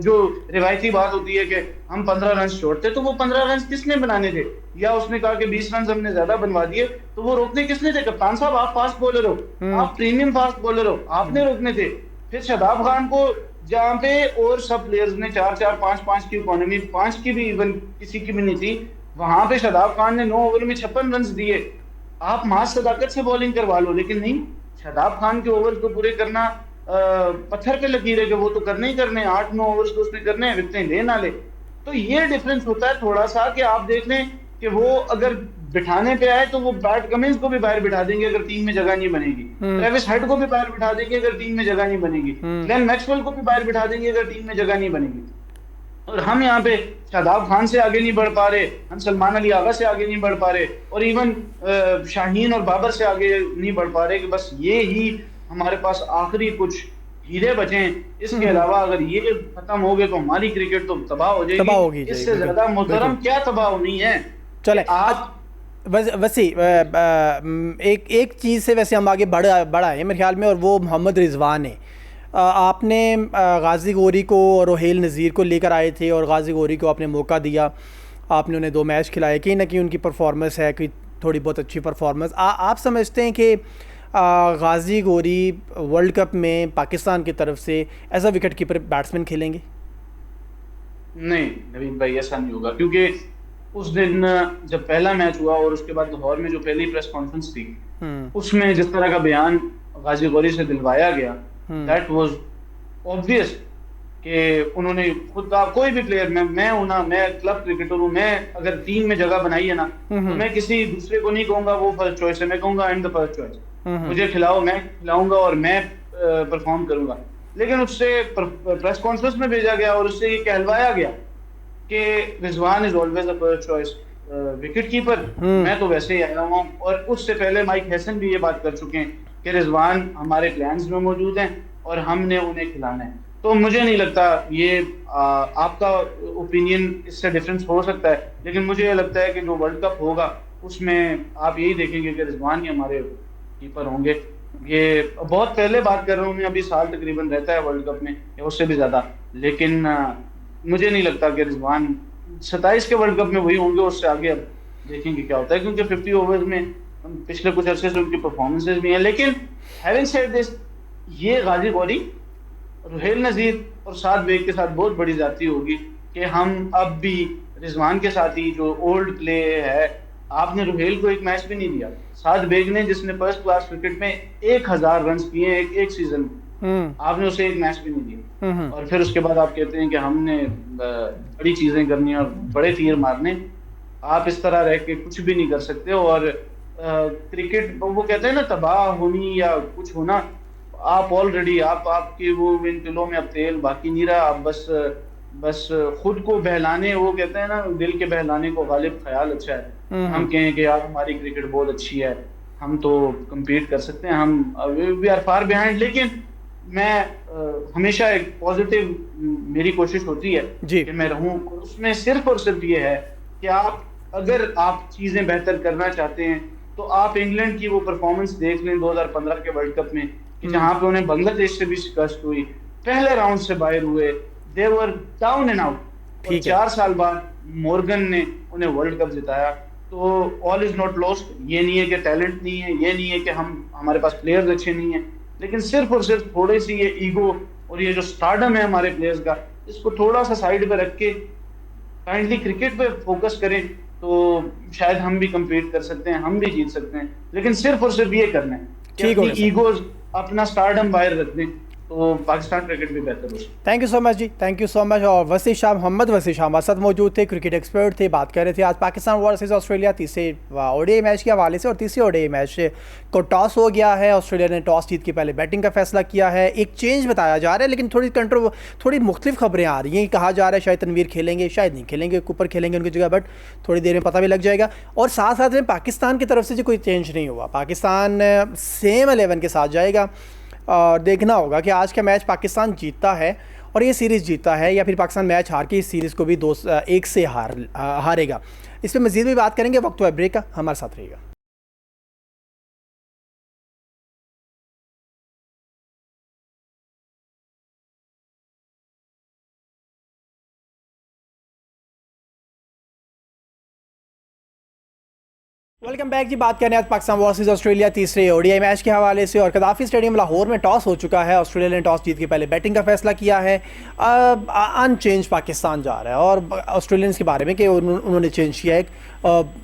जो रिवायती बात होती है कि हम 15 रन शॉर्ट थे, तो वो 15 रन किसने बनाने थे? या उसने कहा कि 20 रन हमने ज्यादा बनवा दिए, तो वो रोकने किसने थे? कप्तान साहब, आप फास्ट बॉलर हो, आप प्रीमियम फास्ट बॉलर हो, आपने रोकने थे। फिर शादाब खान को, जहाँ पे और सब प्लेयर्स ने 4-4, 5-5 की इकोनॉमी, 5 की भी इवन किसी की भी नहीं थी, वहां पे शादाब खान ने 9 ओवर में 56 रन दिए। आप मास सदाकत से बॉलिंग करवा लो, लेकिन नहीं, शादाब खान के ओवर को पूरे करना पत्थर पे लकीर है कि वो तो करने ही करने, 8-9 ओवर तो उसने करने हैं, विकेटें ले ना ले। तो ये डिफरेंस होता है थोड़ा सा कि आप देख लें कि वो अगर बिठाने पे आए तो वो पैट कमिंस को भी बाहर बिठा देंगे अगर टीम में जगह नहीं बनेगी, ट्रेविस हेड को भी बाहर बिठा देंगे अगर टीम में जगह नहीं बनेगी, ग्लेन मैक्सवेल को भी बाहर बिठा देंगे अगर टीम में जगह नहीं बनेगी। और हम यहाँ पे शादाब खान से आगे नहीं बढ़ पा रहे, हम सलमान अली आगा से आगे नहीं बढ़ पा रहे, और इवन शाहीन और बाबर से आगे नहीं बढ़ पा रहे, कि बस ये ही हमारे पास आखिरी कुछ हीरे बचे हैं। इसके अलावा अगर ये खत्म हो गए तो हमारी क्रिकेट तो तबाह हो तबाह जाएगी। होगी इससे ज्यादा मोहतरम क्या तबाह होनी है। चले आप वैसे एक चीज़ से वैसे हम आगे बढ़ा है मेरे ख्याल में, और वो मोहम्मद रिजवान है। आपने गाजी गोरी को और रोहेल नज़ीर को लेकर आए थे, और गाजी गोरी को आपने मौका दिया, आपने उन्हें 2 मैच खिलाए, कहीं ना कहीं उनकी परफॉर्मेंस है कि थोड़ी बहुत अच्छी परफॉर्मेंस। आप समझते हैं कि गाजी गोरी वर्ल्ड कप में पाकिस्तान की तरफ से as a wicket keeper batsman खेलेंगे? नहीं नवीन भाई, ऐसा नहीं होगा, क्योंकि उस दिन जब पहला मैच हुआ और उसके बाद लाहौर में जो पहली प्रेस कॉन्फ्रेंस थी, उसमें जिस तरह का बयान गाजी गौरी से दिलवाया गया, दैट वाज ऑब्वियस कि उन्होंने खुद कहा, कोई भी प्लेयर, मैं हूं ना, मैं क्लब क्रिकेटर हूं, मैं अगर टीम में जगह बनाई है ना, तो मैं किसी दूसरे को नहीं कहूंगा वो फर्स्ट चॉइस है, मैं कहूंगा आई एम द फर्स्ट चॉइस, मुझे खिलाओ, मैं खिलाऊंगा और मैं परफॉर्म करूंगा। लेकिन उससे प्रेस कॉन्फ्रेंस में भेजा गया और उससे ये कहलवाया गया कि Rizwan is always the first choice wicket keeper, मैं तो वैसे ही आया हुआ हूँ। और उससे पहले माइक हैसन भी ये बात कर चुके हैं कि रिजवान हमारे प्लान्स में मौजूद हैं और हमने उन्हें खिलाना है। तो मुझे नहीं लगता ये आपका ओपिनियन इससे डिफरेंस हो सकता है, लेकिन मुझे ये लगता है कि जो वर्ल्ड कप होगा उसमें आप यही देखेंगे कि रिजवान ही हमारे कीपर होंगे। ये बहुत पहले बात कर रहा हूँ मैं, अभी साल तकरीबन रहता है वर्ल्ड कप में या उससे भी ज्यादा, लेकिन मुझे नहीं लगता कि रिजवान 27 के वर्ल्ड कप में वही होंगे, उससे आगे अब देखेंगे क्या होता है, क्योंकि 50 ओवर्स में पिछले कुछ अरसे से उनकी परफॉर्मेंसेज भी हैं। लेकिन हैविंग सेड दिस, ये गाजी गौरी, रुहेल नजीर और साद बेग के साथ बहुत बड़ी जाती होगी कि हम अब भी रिजवान के साथ ही जो ओल्ड प्ले है, आपने रुहेल को एक मैच भी नहीं दिया, साद बेग ने जिसने फर्स्ट क्लास क्रिकेट में 1000 रन किए एक सीजन में, आपने उसे एक मैच भी नहीं दिया। और फिर उसके बाद आप कहते हैं कि हमने बड़ी चीजें करनी और बड़े तीर मारने। आप इस तरह रह के कुछ भी नहीं कर सकते। और क्रिकेट वो कहते हैं ना, तबाह होनी या कुछ होना, आप ऑलरेडी आपके वो इन तिलों में अब तेल बाकी नहीं रहा। आप बस खुद को बहलाने, वो कहते हैं ना, दिल के बहलाने को गालिब ख्याल अच्छा है। हम कहें कि यार हमारी क्रिकेट बहुत अच्छी है, हम तो कम्पीट कर सकते हैं, हम वी आर फार बिहाइंड। लेकिन मैं हमेशा एक पॉजिटिव मेरी कोशिश होती है कि मैं रहूं, उसमें सिर्फ और सिर्फ ये है कि अगर आप चीजें बेहतर करना चाहते हैं तो आप इंग्लैंड की वो परफॉर्मेंस देख लें 2015 के वर्ल्ड कप में, कि जहां पे उन्हें बांग्लादेश से भी शिकस्त हुई, पहले राउंड से बाहर हुए, दे वर डाउन एंड आउट, और 4 साल बाद मॉर्गन ने उन्हें वर्ल्ड कप जिताया। तो ऑल इज नॉट लॉस्ट। ये नहीं है कि टैलेंट नहीं है, ये नहीं है कि हमारे पास प्लेयर्स अच्छे नहीं है, लेकिन सिर्फ और सिर्फ थोड़ी सी ये ईगो और ये जो स्टारडम है हमारे प्लेयर्स का, इसको थोड़ा सा साइड पे रख के काइंडली क्रिकेट पे फोकस करें तो शायद हम भी कम्पीट कर सकते हैं, हम भी जीत सकते हैं। लेकिन सिर्फ और सिर्फ ये करना है कि अपनी ईगोज, अपना स्टारडम बाहर रख दें, तो पाकिस्तान क्रिकेट भी बेहतर हो सकता है। Thank you so much ji, thank you so much. और वसी शाह, मोहम्मद वसी शाह हमारे साथ मौजूद थे, क्रिकेट एक्सपर्ट थे, बात कर रहे थे आज पाकिस्तान वर्सेस ऑस्ट्रेलिया तीसरे ओडीआई मैच के हवाले से। और तीसरे ओडीआई मैच को टॉस हो गया है, ऑस्ट्रेलिया ने टॉस जीत के पहले बैटिंग का फैसला किया है। एक चेंज बताया जा रहा है, लेकिन थोड़ी मुख्तलिफ खबरें आ रही हैं। कहा जा रहा है शायद तनवीर खेलेंगे, शायद नहीं खेलेंगे, कूपर खेलेंगे उनकी जगह, बट थोड़ी देर में पता भी लग जाएगा। और साथ साथ में पाकिस्तान की तरफ से जो कोई चेंज नहीं हुआ, पाकिस्तान सेम 11 के साथ जाएगा। और देखना होगा कि आज का मैच पाकिस्तान जीतता है और ये सीरीज़ जीतता है, या फिर पाकिस्तान मैच हार के इस सीरीज़ को भी 2-1 से हारेगा। इस पर मज़ीद भी बात करेंगे, वक्त हुआ ब्रेक का, हमारे साथ रहिएगा। वेलकम बैक जी। बात करें आज पाकिस्तान वर्सेस ऑस्ट्रेलिया तीसरे ओडीआई मैच के हवाले से। और कदाफी स्टेडियम लाहौर में टॉस हो चुका है, ऑस्ट्रेलिया ने टॉस जीत के पहले बैटिंग का फैसला किया है। अनचेंज पाकिस्तान जा रहा है, और ऑस्ट्रेलियंस के बारे में कि उन्होंने चेंज किया है,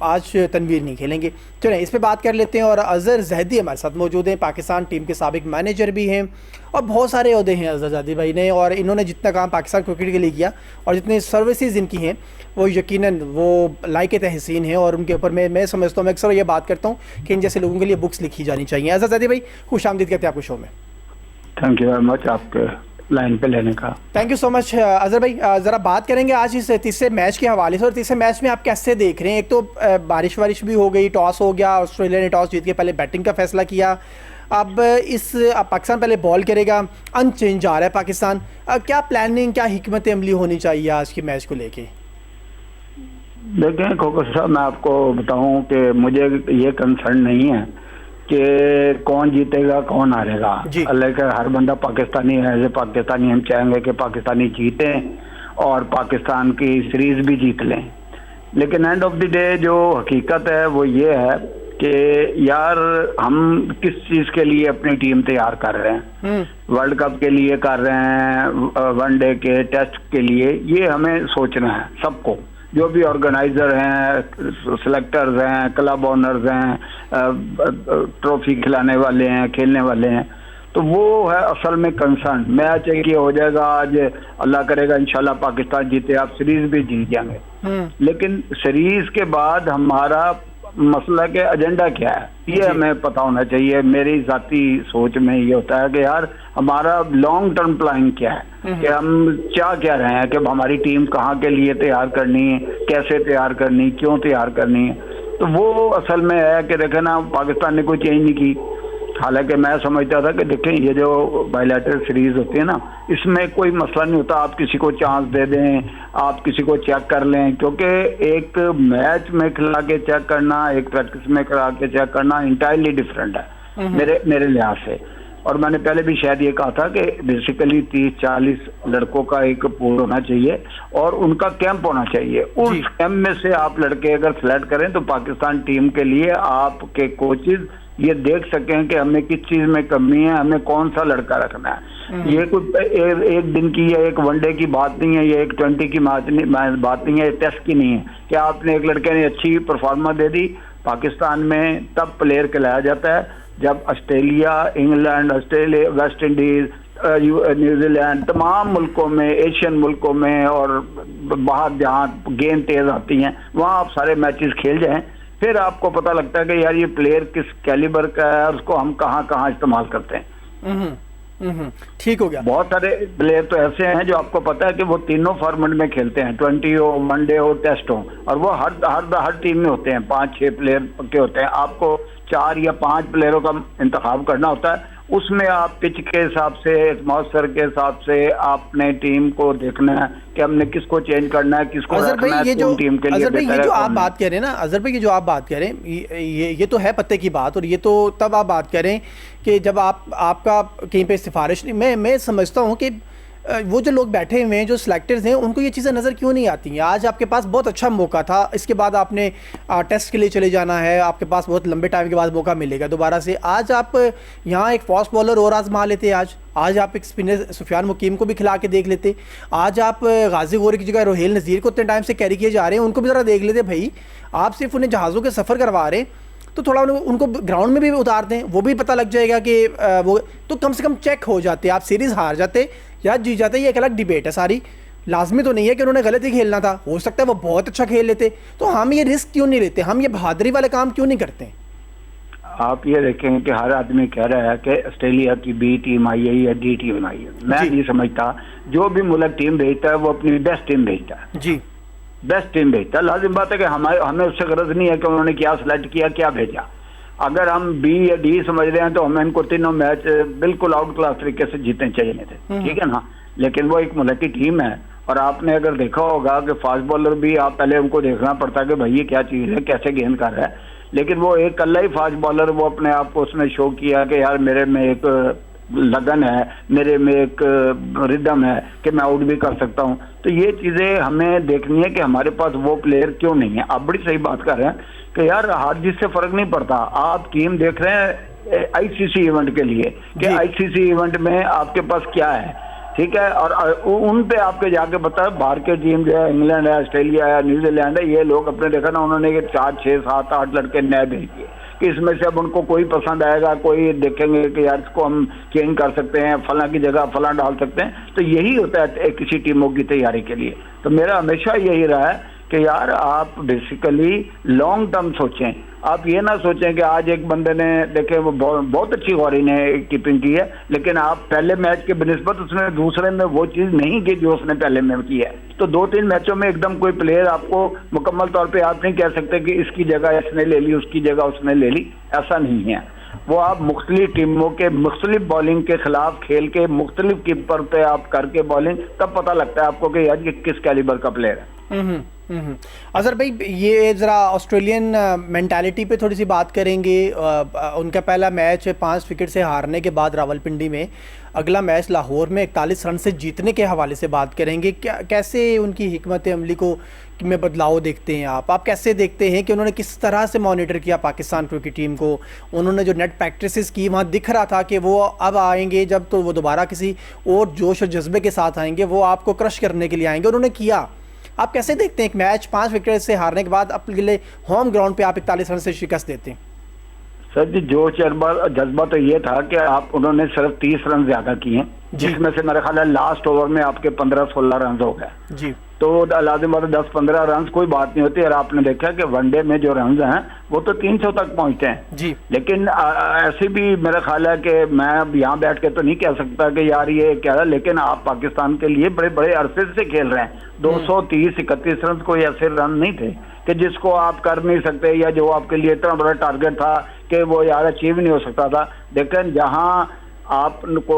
आज तनवीर नहीं खेलेंगे। चलें इस पर बात कर लेते हैं। और अज़हर ज़ैदी हमारे साथ मौजूद हैं, पाकिस्तान टीम के साबिक मैनेजर भी हैं, और बहुत सारे ओहदे हैं अज़हर ज़ैदी भाई ने, और इन्होंने जितना काम पाकिस्तान क्रिकेट के लिए किया और जितनी सर्विसेज इनकी हैं वो यकीनन वो लायक तहसीन है। और उनके ऊपर मैं समझता हूँ, मैं अक्सर ये बात करता हूँ कि इन जैसे लोगों के लिए बुक्स लिखी जानी चाहिए। अज़हर ज़ैदी भाई खुश आमदीद कहते हैं आपको शो में। Thank you very much. आपके लाइन पे लेने का। Thank you so much Azhar भाई। ज़रा बात करेंगे आज इस तीसरे मैच के हवाले से, और तीसरे मैच में आप कैसे देख रहे हैं? एक तो बारिश वारिश भी हो गई, टॉस हो गया, ऑस्ट्रेलिया ने टॉस जीत के पहले बैटिंग का फैसला किया। अब पाकिस्तान पहले बॉल करेगा, अनचेंज जा रहा है पाकिस्तान। क्या प्लानिंग, क्या हिकमत अमली होनी चाहिए आज के मैच को लेके? देखें खोकर साहब, मैं आपको बताऊं कि मुझे ये कंसर्न नहीं है कि कौन जीतेगा कौन हारेगा। लेकिन हर बंदा पाकिस्तानी है, एज ए पाकिस्तानी हम चाहेंगे कि पाकिस्तानी जीतें और पाकिस्तान की सीरीज भी जीत लें। लेकिन एंड ऑफ द डे जो हकीकत है वो ये है कि यार हम किस चीज के लिए अपनी टीम तैयार कर रहे हैं, वर्ल्ड कप के लिए कर रहे हैं, वनडे के टेस्ट के लिए, ये हमें सोचना है सबको। जो भी ऑर्गेनाइजर हैं, सिलेक्टर्स हैं, क्लब ओनर्स हैं, ट्रॉफी खिलाने वाले हैं, खेलने वाले हैं, तो वो है असल में कंसर्न। मैच एक ये हो जाएगा आज, अल्लाह करेगा इंशाल्लाह पाकिस्तान जीते, आप सीरीज भी जीत जाएंगे। लेकिन सीरीज के बाद हमारा मसला के एजेंडा क्या है ये हमें पता होना चाहिए। मेरी जाती सोच में ये होता है कि यार हमारा लॉन्ग टर्म प्लान क्या है, कि हम चाह क्या रहे हैं, कि हमारी टीम कहाँ के लिए तैयार करनी है, कैसे तैयार करनी, क्यों तैयार करनी है। तो वो असल में है कि देखे ना, पाकिस्तान ने कोई चेंज नहीं की। हालांकि मैं समझता था कि देखें ये जो बायलैटरल सीरीज होती है ना, इसमें कोई मसला नहीं होता, आप किसी को चांस दे दें, आप किसी को चेक कर लें, क्योंकि एक मैच में खिला के चेक करना, एक प्रैक्टिस में खिला के चेक करना इंटायरली डिफरेंट है मेरे लिहाज से। और मैंने पहले भी शायद ये कहा था कि बेसिकली 30-40 लड़कों का एक पूल होना चाहिए और उनका कैंप होना चाहिए। उस कैंप में से आप लड़के अगर सिलेक्ट करें तो पाकिस्तान टीम के लिए आपके कोचेज ये देख सकें कि हमें किस चीज में कमी है, हमें कौन सा लड़का रखना है। ये कोई एक दिन की या एक वनडे की बात नहीं है, ये एक 20 की बात नहीं है, टेस्ट की नहीं है कि आपने एक लड़के ने अच्छी परफॉर्मेंस दे दी। पाकिस्तान में तब प्लेयर खिलाया जाता है जब Australia, England, Australia, West Indies, New Zealand, तमाम मुल्कों में, एशियन मुल्कों में और बाहर जहाँ गेंद तेज आती हैं वहाँ आप सारे मैचेस खेल जाएं, फिर आपको पता लगता है कि यार ये प्लेयर किस कैलिबर का है और उसको हम कहाँ कहाँ इस्तेमाल करते हैं। ठीक हो गया। बहुत सारे प्लेयर तो ऐसे हैं जो आपको पता है कि वो तीनों फॉर्मेट में खेलते हैं, 20 हो, वनडे हो, टेस्ट हो, और वो हर टीम में होते हैं, 5-6 प्लेयर के होते हैं। आपको 4 या 5 प्लेयरों का इंतखाब करना होता है। उसमें आप पिच के हिसाब से, एटमॉस्फेयर के हिसाब से आपने टीम को देखना है कि हमने किसको चेंज करना है, किसको रखना है, कौन टीम के लिए बेहतर है। ये जो आप बात कह रहे हैं ना अजहर भाई, ये जो आप बात कह रहे हैं ये तो है पत्ते की बात, और ये तो तब आप बात करें कि जब आपका कहीं पे सिफारिश नहीं। मैं समझता हूँ कि वो जो लोग बैठे हुए हैं, जो सिलेक्टर्स हैं, उनको ये चीज़ें नज़र क्यों नहीं आती हैं। आज आपके पास बहुत अच्छा मौका था, इसके बाद आपने टेस्ट के लिए चले जाना है, आपके पास बहुत लंबे टाइम के बाद मौका मिलेगा दोबारा से। आज आप यहाँ एक फास्ट बॉलर और आजमा लेते, आज आप एक स्पिनर सुफियान मुकीम को भी खिला के देख लेते। आज आप गाजी गोरे की जगह रोहेल नज़ीर को इतने टाइम से कैरी किए जा रहे हैं, उनको भी ज़रा देख लेते। भाई आप सिर्फ उन्हें जहाज़ों के सफ़र करवा रहे हैं, तो थोड़ा उनको ग्राउंड में भी उतार दें, वो भी पता लग जाएगा कि वो तो कम से कम चेक हो जाते। आप सीरीज़ हार जाते या जीत जाते, ये एक अलग डिबेट है सारी। लाजमी तो नहीं है कि उन्होंने गलत ही खेलना था, हो सकता है वो बहुत अच्छा खेल लेते। तो हम ये रिस्क क्यों नहीं लेते, हम ये बहादुरी वाले काम क्यों नहीं करते? आप ये देखें कि हर आदमी कह रहा है कि ऑस्ट्रेलिया की बी टीम आई है या डी टीम आई है। मैं नहीं समझता, जो भी मुल्क टीम भेजता है वो अपनी बेस्ट टीम भेजता है जी, बेस्ट टीम भेजता है। लाजिम बात है कि हमें उससे गरज नहीं है कि उन्होंने क्या सिलेक्ट किया, क्या भेजा। अगर हम बी या डी समझ रहे हैं तो हमें इनको तीनों मैच बिल्कुल आउट क्लास तरीके से जीतने चाहिए थे, ठीक है ना। लेकिन वो एक मुल्क की टीम है, और आपने अगर देखा होगा कि फास्ट बॉलर भी आप पहले उनको देखना पड़ता है कि भाई ये क्या चीज़ है, कैसे गेंद कर रहा है। लेकिन वो एक कल्ला ही फास्ट बॉलर, वो अपने आप को उसने शो किया कि यार मेरे में एक लगन है, मेरे में एक रिदम है कि मैं आउट भी कर सकता हूँ। तो ये चीज़ें हमें देखनी है कि हमारे पास वो प्लेयर क्यों नहीं है। आप बड़ी सही बात कर रहे हैं कि यार हार जीत से फर्क नहीं पड़ता। आप टीम देख रहे हैं आईसीसी इवेंट के लिए कि आईसीसी इवेंट में आपके पास क्या है, ठीक है। और उन पे आपके जाके पता है बाहर के टीम जो है, इंग्लैंड है, ऑस्ट्रेलिया है, न्यूजीलैंड है, ये लोग अपने देखा ना, उन्होंने 4, 6, 7, 8 लड़के नए भेज दिए कि इसमें से अब उनको कोई पसंद आएगा, कोई देखेंगे कि यार इसको हम चेंज कर सकते हैं, फलां की जगह फलां डाल सकते हैं। तो यही होता है किसी टीमों की तैयारी के लिए। तो मेरा हमेशा यही रहा है कि यार आप बेसिकली लॉन्ग टर्म सोचें। आप ये ना सोचें कि आज एक बंदे ने देखे वो बहुत अच्छी गौरी ने कीपिंग की है, लेकिन आप पहले मैच के बनिस्बत उसने दूसरे में वो चीज नहीं की जो उसने पहले में की है। तो 2-3 मैचों में एकदम कोई प्लेयर आपको मुकम्मल तौर पे आप नहीं कह सकते कि इसकी जगह इसने ले ली, उसकी जगह उसने ले ली, ऐसा नहीं है। वो आप मुख्तलिफ टीमों के मुख्तलिफ बॉलिंग के खिलाफ खेल के मुख्तलिफ कीपर पे आप करके बॉलिंग, तब पता लगता है आपको कि यार ये किस कैलिबर का प्लेयर है। अजहर भाई, ये ज़रा ऑस्ट्रेलियन मेंटालिटी पे थोड़ी सी बात करेंगे। उनका पहला मैच 5 विकेट से हारने के बाद रावलपिंडी में, अगला मैच लाहौर में 41 रन से जीतने के हवाले से बात करेंगे। क्या कैसे उनकी हिकमत अमली को में बदलाव देखते हैं आप कैसे देखते हैं कि उन्होंने किस तरह से मॉनिटर किया पाकिस्तान क्रिकेट टीम को? उन्होंने जो नेट प्रैक्टिसेस की, वहाँ दिख रहा था कि वो अब आएंगे जब तो वो दोबारा किसी और जोश और जज्बे के साथ आएंगे, वो आपको क्रश करने के लिए आएंगे। उन्होंने किया। आप कैसे देखते हैं एक मैच 5 विकेट से हारने के बाद अपने लिए होम ग्राउंड पे आप 41 रन से शिकस्त देते हैं? सर जी, जो जज्बा तो ये था कि आप उन्होंने सिर्फ 30 रन ज्यादा किए, जिसमें से मेरा ख्याल है लास्ट ओवर में आपके 15-16 रन हो गए जी। तो लाजिम बात 10-15 रन कोई बात नहीं होती। और आपने देखा कि वनडे में जो रन हैं वो तो 300 तक पहुंचते हैं जी। लेकिन ऐसे भी मेरा ख्याल है कि मैं अब यहाँ बैठ के तो नहीं कह सकता कि यार ये क्या है, लेकिन आप पाकिस्तान के लिए बड़े बड़े अरसे से खेल रहे हैं। 230-31 रन कोई ऐसे रन नहीं थे कि जिसको आप कर नहीं सकते, या जो आपके लिए इतना बड़ा टारगेट था कि वो यार अचीव नहीं हो सकता था। लेकिन जहाँ आपको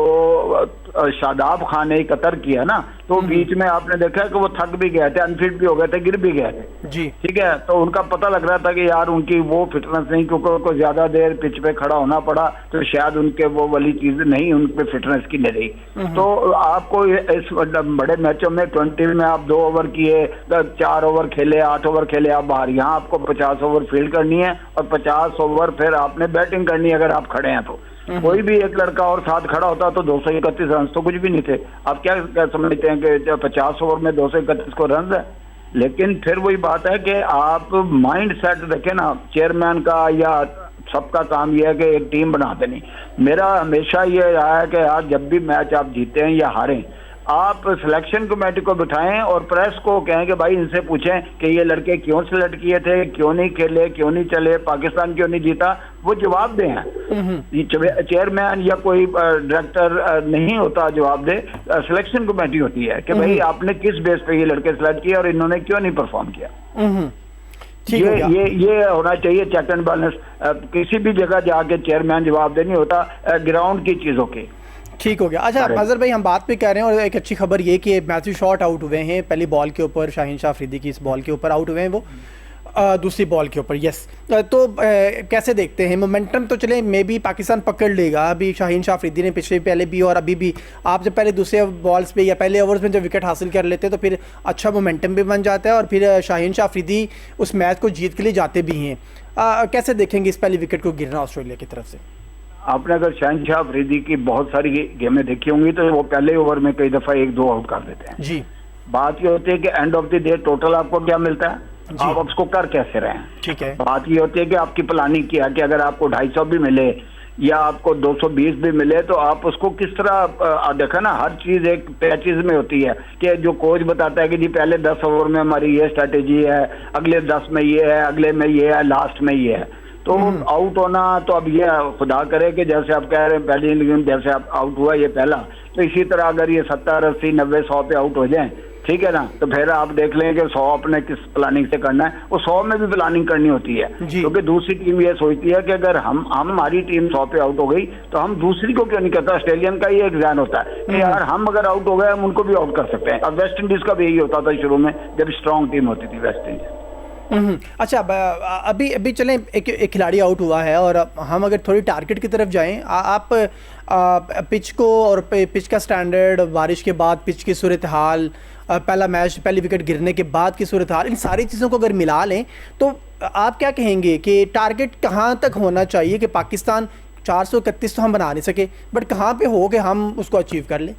शादाब खान ने कतर किया ना, तो बीच में आपने देखा कि वो थक भी गए थे, अनफिट भी हो गए थे, गिर भी गए थे जी। ठीक है, तो उनका पता लग रहा था कि यार उनकी वो फिटनेस नहीं, क्योंकि उनको ज्यादा देर पिच पे खड़ा होना पड़ा, तो शायद उनके वो वाली चीज नहीं उन पे फिटनेस की नहीं रही। तो आपको इस बड़े मैचों में 20 में आप 2 ओवर किए, 4 ओवर खेले, 8 ओवर खेले, आप बाहर, यहाँ आपको 50 ओवर फील्ड करनी है और 50 ओवर फिर आपने बैटिंग करनी है। अगर आप खड़े हैं तो कोई भी एक लड़का और साथ खड़ा होता तो 231 रन तो कुछ भी नहीं थे। आप क्या समझते हैं कि 50 ओवर में 231 को रन है? लेकिन फिर वही बात है कि आप माइंड सेट रखें ना चेयरमैन का, या सबका काम यह है कि एक टीम बना देनी। मेरा हमेशा ये रहा है कि यार जब भी मैच आप जीते हैं या हारें, आप सिलेक्शन कमेटी को बिठाएं और प्रेस को कहें कि भाई इनसे पूछें कि ये लड़के क्यों सिलेक्ट किए थे, क्यों नहीं खेले, क्यों नहीं चले, पाकिस्तान क्यों नहीं जीता, वो जवाब दें। चेयरमैन या कोई डायरेक्टर नहीं होता जवाब दे, सिलेक्शन कमेटी होती है कि भाई आपने किस बेस पे ये लड़के सिलेक्ट किए और इन्होंने क्यों नहीं परफॉर्म किया। ये होना चाहिए चेक एंड बैलेंस। किसी भी जगह जाके चेयरमैन जवाब दे नहीं होता ग्राउंड की चीजों की। ठीक हो गया। अच्छा अजहर भाई, हम बात भी कर रहे हैं और एक अच्छी खबर ये कि मैथ्यू शॉट आउट हुए हैं पहली बॉल के ऊपर, शाहीन शाह अफरीदी की इस बॉल के ऊपर आउट हुए हैं वो दूसरी बॉल के ऊपर। यस, तो कैसे देखते हैं मोमेंटम? तो चले मे भी पाकिस्तान पकड़ लेगा। अभी शाहीन शाह अफरीदी ने पिछले पहले भी और अभी भी, आप जब पहले दूसरे बॉल्स पे या पहले ओवर्स में जब विकेट हासिल कर लेते हैं तो फिर अच्छा मोमेंटम भी बन जाता है और फिर शाहीन शाह अफरीदी उस मैच को जीत के लिए जाते भी हैं। कैसे देखेंगे इस पहली विकेट को गिरना ऑस्ट्रेलिया की तरफ से? आपने अगर शाहीन शाह अफरीदी की बहुत सारी गेमें देखी होंगी तो वो पहले ओवर में कई दफा 1-2 आउट कर देते हैं जी। बात ये होती है कि end of the day total आपको क्या मिलता है, आप उसको कर कैसे रहे हैं। ठीक है, बात ये होती है कि आपकी प्लानिंग किया कि अगर आपको 250 भी मिले या आपको 220 भी मिले तो आप उसको किस तरह देखा ना। हर चीज एक पैचेज में होती है कि जो कोच बताता है कि जी पहले 10 ओवर में हमारी ये स्ट्रेटेजी है, अगले 10 में ये है, अगले में ये है, लास्ट में ये है। तो आउट होना तो अब ये खुदा करे कि जैसे आप कह रहे हैं पहली इनिंग जैसे आप आउट हुआ ये पहला, तो इसी तरह अगर ये 70, 80, 90, 100 पे आउट हो जाए, ठीक है ना, तो फिर आप देख लें कि 100 अपने किस प्लानिंग से करना है। वो 100 में भी प्लानिंग करनी होती है, क्योंकि दूसरी टीम ये सोचती है कि अगर हमारी टीम 100 पे आउट हो गई तो हम दूसरी को क्यों नहीं करता। ऑस्ट्रेलियन का ये एग्जाम होता है कि यार हम अगर आउट हो गए हम उनको भी आउट कर सकते हैं। अब वेस्ट इंडीज का भी यही होता था शुरू में जब स्ट्रॉन्ग टीम होती थी वेस्ट इंडीज। अच्छा, अभी चलें, एक खिलाड़ी आउट हुआ है और हम अगर थोड़ी टारगेट की तरफ जाएं, आप पिच को और पिच का स्टैंडर्ड, बारिश के बाद पिच की सूरत हाल, पहला मैच पहली विकेट गिरने के बाद की सूरत हाल, इन सारी चीज़ों को अगर मिला लें तो आप क्या कहेंगे कि टारगेट कहाँ तक होना चाहिए कि पाकिस्तान 431 तो हम बना नहीं सके, बट कहाँ पे हो कि हम उसको अचीव कर लें?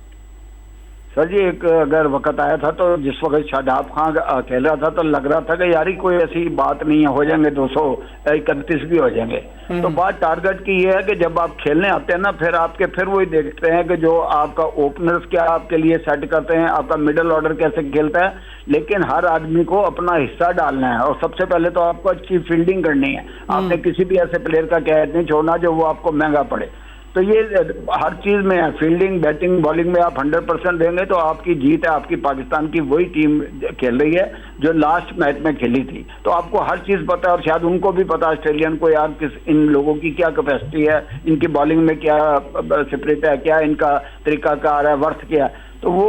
सर जी एक अगर वक्त आया था तो जिस वक्त शादाब खान खेल रहा था तो लग रहा था कि यार ही कोई ऐसी बात नहीं है, हो जाएंगे 231 भी हो जाएंगे। तो बात टारगेट की ये है कि जब आप खेलने आते हैं ना फिर वही देखते हैं कि जो आपका ओपनर्स क्या आपके लिए सेट करते हैं, आपका मिडिल ऑर्डर कैसे खेलता है, लेकिन हर आदमी को अपना हिस्सा डालना है और सबसे पहले तो आपको अच्छी फील्डिंग करनी है। आपने किसी भी ऐसे प्लेयर का कैच नहीं छोड़ना जो वो आपको महंगा पड़े। तो ये हर चीज में है, फील्डिंग, बैटिंग, बॉलिंग में आप 100% देंगे तो आपकी जीत है। आपकी पाकिस्तान की वही टीम खेल रही है जो लास्ट मैच में खेली थी, तो आपको हर चीज पता है और शायद उनको भी पता ऑस्ट्रेलियन को यार इन लोगों की क्या कैपेसिटी है, इनकी बॉलिंग में क्या स्पिरिट है, क्या इनका तरीकाकार है, वर्थ क्या है। तो वो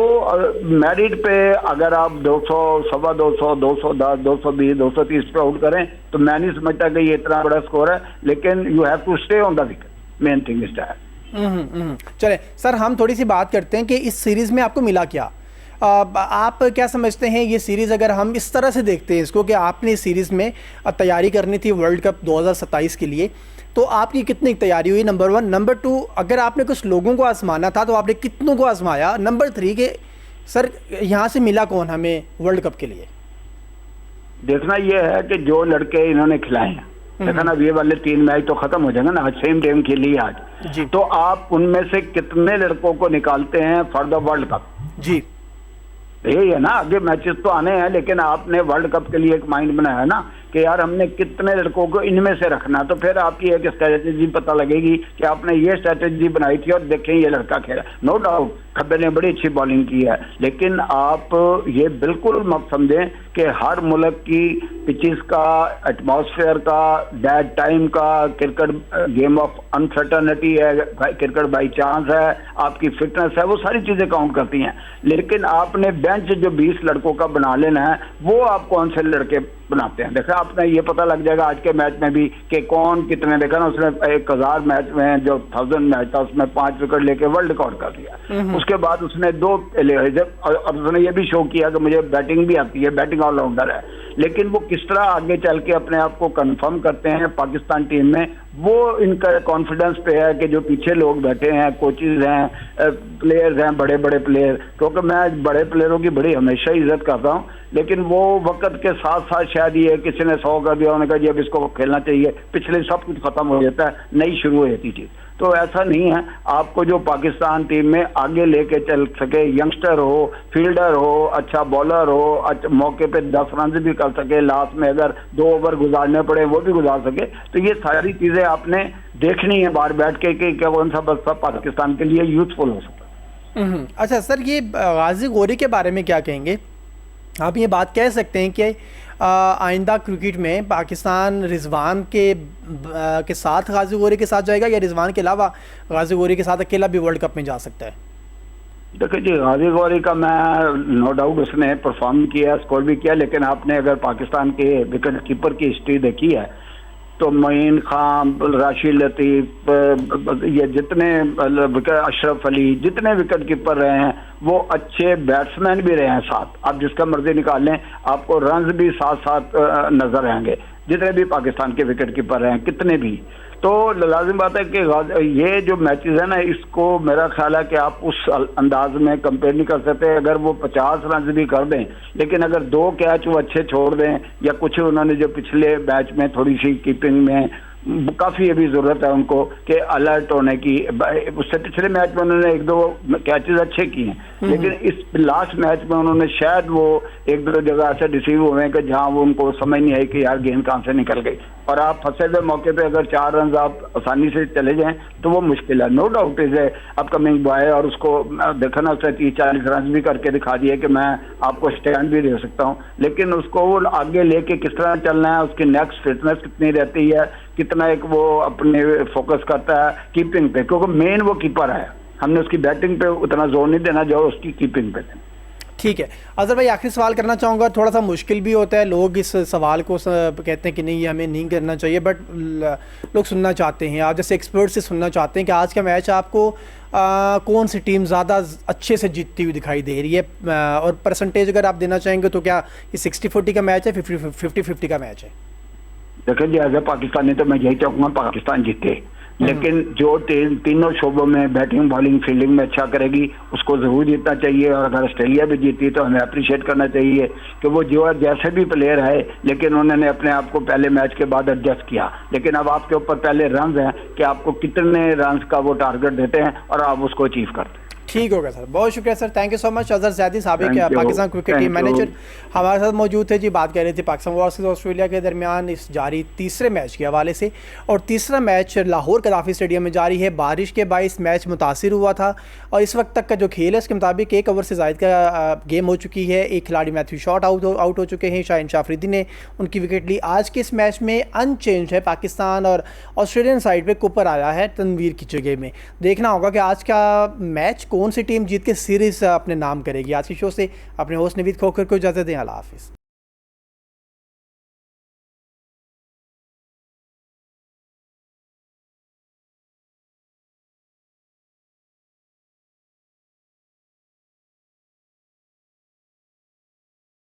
मैरिट पे अगर आप 200, 250, 210, 220, 230 पे आउट करें तो मैं नहीं समझता कि ये इतना बड़ा स्कोर है, लेकिन you have to stay on the wicket, main thing is that. चले सर, हम थोड़ी सी बात करते हैं कि इस सीरीज़ में आपको मिला क्या। आप क्या समझते हैं ये सीरीज़, अगर हम इस तरह से देखते हैं इसको कि आपने इस सीरीज़ में तैयारी करनी थी वर्ल्ड कप 2027 के लिए, तो आपकी कितनी तैयारी हुई, नंबर 1। नंबर 2, अगर आपने कुछ लोगों को आजमाना था तो आपने कितनों को आजमाया। नंबर 3 के सर यहाँ से मिला कौन हमें वर्ल्ड कप के लिए। देखना यह है कि जो लड़के इन्होंने खिलाए हैं, देखा ना, ये वाले 3 मैच तो खत्म हो जाएंगे ना, आज सेम टाइम खेली आज, तो आप उनमें से कितने लड़कों को निकालते हैं फॉर द वर्ल्ड कप। जी यही है ना, आगे मैचेस तो आने हैं, लेकिन आपने वर्ल्ड कप के लिए एक माइंड बनाया है ना कि यार हमने कितने लड़कों को इनमें से रखना, तो फिर आपकी एक स्ट्रेटेजी पता लगेगी कि आपने ये स्ट्रेटेजी बनाई थी और देखें ये लड़का खेला। नो डाउट खब्बे ने बड़ी अच्छी बॉलिंग की है, लेकिन आप ये बिल्कुल मत समझें कि हर मुल्क की पिचेस का, एटमॉस्फेयर का, डेड टाइम का, क्रिकेट गेम ऑफ अनसर्टनिटी है, क्रिकेट बाई चांस है, आपकी फिटनेस है, वो सारी चीजें काउंट करती हैं। लेकिन आपने बेंच जो 20 लड़कों का बना लेना है, वो आप कौन से लड़के बनाते हैं। देखा आपने ये पता लग जाएगा आज के मैच में भी कि कौन कितने, देखा ना उसने 1000 मैच में जो 1000 मैच था उसमें 5 विकेट लेके वर्ल्ड रिकॉर्ड कर दिया। उसके बाद उसने 2 और उसने ये भी शो किया कि मुझे बैटिंग भी आती है, बैटिंग ऑलराउंडर है। लेकिन वो किस तरह आगे चल के अपने आप को कंफर्म करते हैं पाकिस्तान टीम में, वो इनका कॉन्फिडेंस पे है कि जो पीछे लोग बैठे हैं, कोचेज हैं, प्लेयर्स हैं, बड़े बड़े प्लेयर, क्योंकि मैं बड़े प्लेयरों की बड़ी हमेशा इज्जत करता हूँ, लेकिन वो वक्त के साथ साथ शायद ये किसी ने 100 कर दिया, उन्होंने कहा जी अब इसको खेलना चाहिए, पिछले सब कुछ खत्म हो जाता है, नई शुरू हो जाती चीज। तो ऐसा नहीं है, आपको जो पाकिस्तान टीम में आगे लेके चल सके, यंगस्टर हो, फील्डर हो, अच्छा बॉलर हो, अच्छा मौके पे 10 रन भी कर सके, लास्ट में अगर 2 ओवर गुजारने पड़े वो भी गुजार सके, तो ये सारी चीजें आपने देखनी है बाहर बैठ के कि कौन सा बस्ता पाकिस्तान के लिए यूजफुल हो सकता है। अच्छा सर, ये गाजी गौरी के बारे में क्या कहेंगे आप? ये बात कह सकते हैं कि आइंदा क्रिकेट में पाकिस्तान रिजवान के साथ गाजी गौरी के साथ जाएगा या रिजवान के अलावा गाजी गौरी के साथ अकेला भी वर्ल्ड कप में जा सकता है? देखिए जी, गाजी गौरी का मैं नो डाउट उसने परफॉर्म किया, स्कोर भी किया, लेकिन आपने अगर पाकिस्तान के विकेट कीपर की हिस्ट्री देखी है तो मोइन खान, राशिद लतीफ, ये जितने अशरफ अली, जितने विकेट कीपर रहे हैं वो अच्छे बैट्समैन भी रहे हैं साथ। आप जिसका मर्जी निकाल लें, आपको रन्स भी साथ साथ नजर आएंगे, जितने भी पाकिस्तान के विकेट कीपर रहे हैं कितने भी। तो लाजिम बात है कि ये जो मैचेस है ना, इसको मेरा ख्याल है कि आप उस अंदाज में कंपेयर नहीं कर सकते। अगर वो 50 रन भी कर दें, लेकिन अगर 2 कैच वो अच्छे छोड़ दें, या कुछ उन्होंने जो पिछले मैच में थोड़ी सी कीपिंग में काफी अभी जरूरत है उनको कि अलर्ट होने की। उससे पिछले मैच में उन्होंने 1-2 कैचेस अच्छे किए हैं, लेकिन इस लास्ट मैच में उन्होंने शायद वो 1-2 जगह ऐसे डिसीव हुए हैं कि जहां वो उनको समझ नहीं आई कि यार गेंद कहां से निकल गई, और आप फंसे हुए मौके पे अगर 4 रन आप आसानी से चले जाएं तो वो मुश्किल है। No doubt is a upcoming boy, और उसको देखा ना उसने 30-40 रन भी करके दिखा दिए कि मैं आपको स्टैंड भी दे सकता हूँ, लेकिन उसको वो आगे लेके किस तरह चलना है, उसकी नेक्स्ट फिटनेस कितनी रहती है, कितना एक वो अपने फोकस करता है कीपिंग पे, क्योंकि मेन वो कीपर है। हमने उसकी बैटिंग पे उतना जोर नहीं देना जो उसकी कीपिंग पे देना। ठीक है अजहर भाई, आखिरी सवाल करना चाहूँगा, थोड़ा सा मुश्किल भी होता है, लोग इस सवाल को कहते हैं कि नहीं ये हमें नहीं करना चाहिए, बट लोग सुनना चाहते हैं, आप जैसे एक्सपर्ट से सुनना चाहते हैं कि आज का मैच आपको कौन सी टीम ज़्यादा अच्छे से जीतती हुई दिखाई दे रही है, और परसेंटेज अगर आप देना चाहेंगे तो क्या ये 60-40 का मैच है, 50-50 का मैच है? देखिए जी, एज ए पाकिस्तानी तो मैं यही चाहूँगा पाकिस्तान जीते, लेकिन जो तीनों शोबों में बैटिंग बॉलिंग फील्डिंग में अच्छा करेगी उसको जरूर जीतना चाहिए। और अगर ऑस्ट्रेलिया भी जीती तो हमें अप्रिशिएट करना चाहिए कि वो जो जैसे भी प्लेयर है, लेकिन उन्होंने अपने आप को पहले मैच के बाद एडजस्ट किया। लेकिन अब आपके ऊपर पहले रन हैं कि आपको कितने रन का वो टारगेट देते हैं और आप उसको अचीव करते हैं। ठीक हो गया सर, बहुत शुक्रिया sir, thank you so much. Azhar Zaidi साबिक पाकिस्तान क्रिकेट टीम मैनेजर हमारे साथ मौजूद थे जी। बात कर रहे थे पाकिस्तान वर्सेस ऑस्ट्रेलिया के दरमियान इस जारी तीसरे मैच के हवाले से। और तीसरा मैच लाहौर कदाफी स्टेडियम में जारी है। बारिश के बाइस मैच मुतासिर हुआ था और इस वक्त तक का जो खेल है उसके मुताबिक 1 ओवर से ज़ायद का गेम हो चुकी है। एक खिलाड़ी मैथ्यू शॉट आउट हो चुके हैं, शाहीन शाह अफरीदी ने उनकी विकेट ली। आज के इस मैच में अनचेंज है पाकिस्तान और ऑस्ट्रेलियन साइड पर कुपर आया है तनवीर की जगह में। देखना होगा कि आज का मैच कौन सी टीम जीत के सीरीज़ अपने नाम करेगी। आज के शो से अपने होस्ट नवीद खोखर को इजाज़त दें। अल्लाह हाफिज़।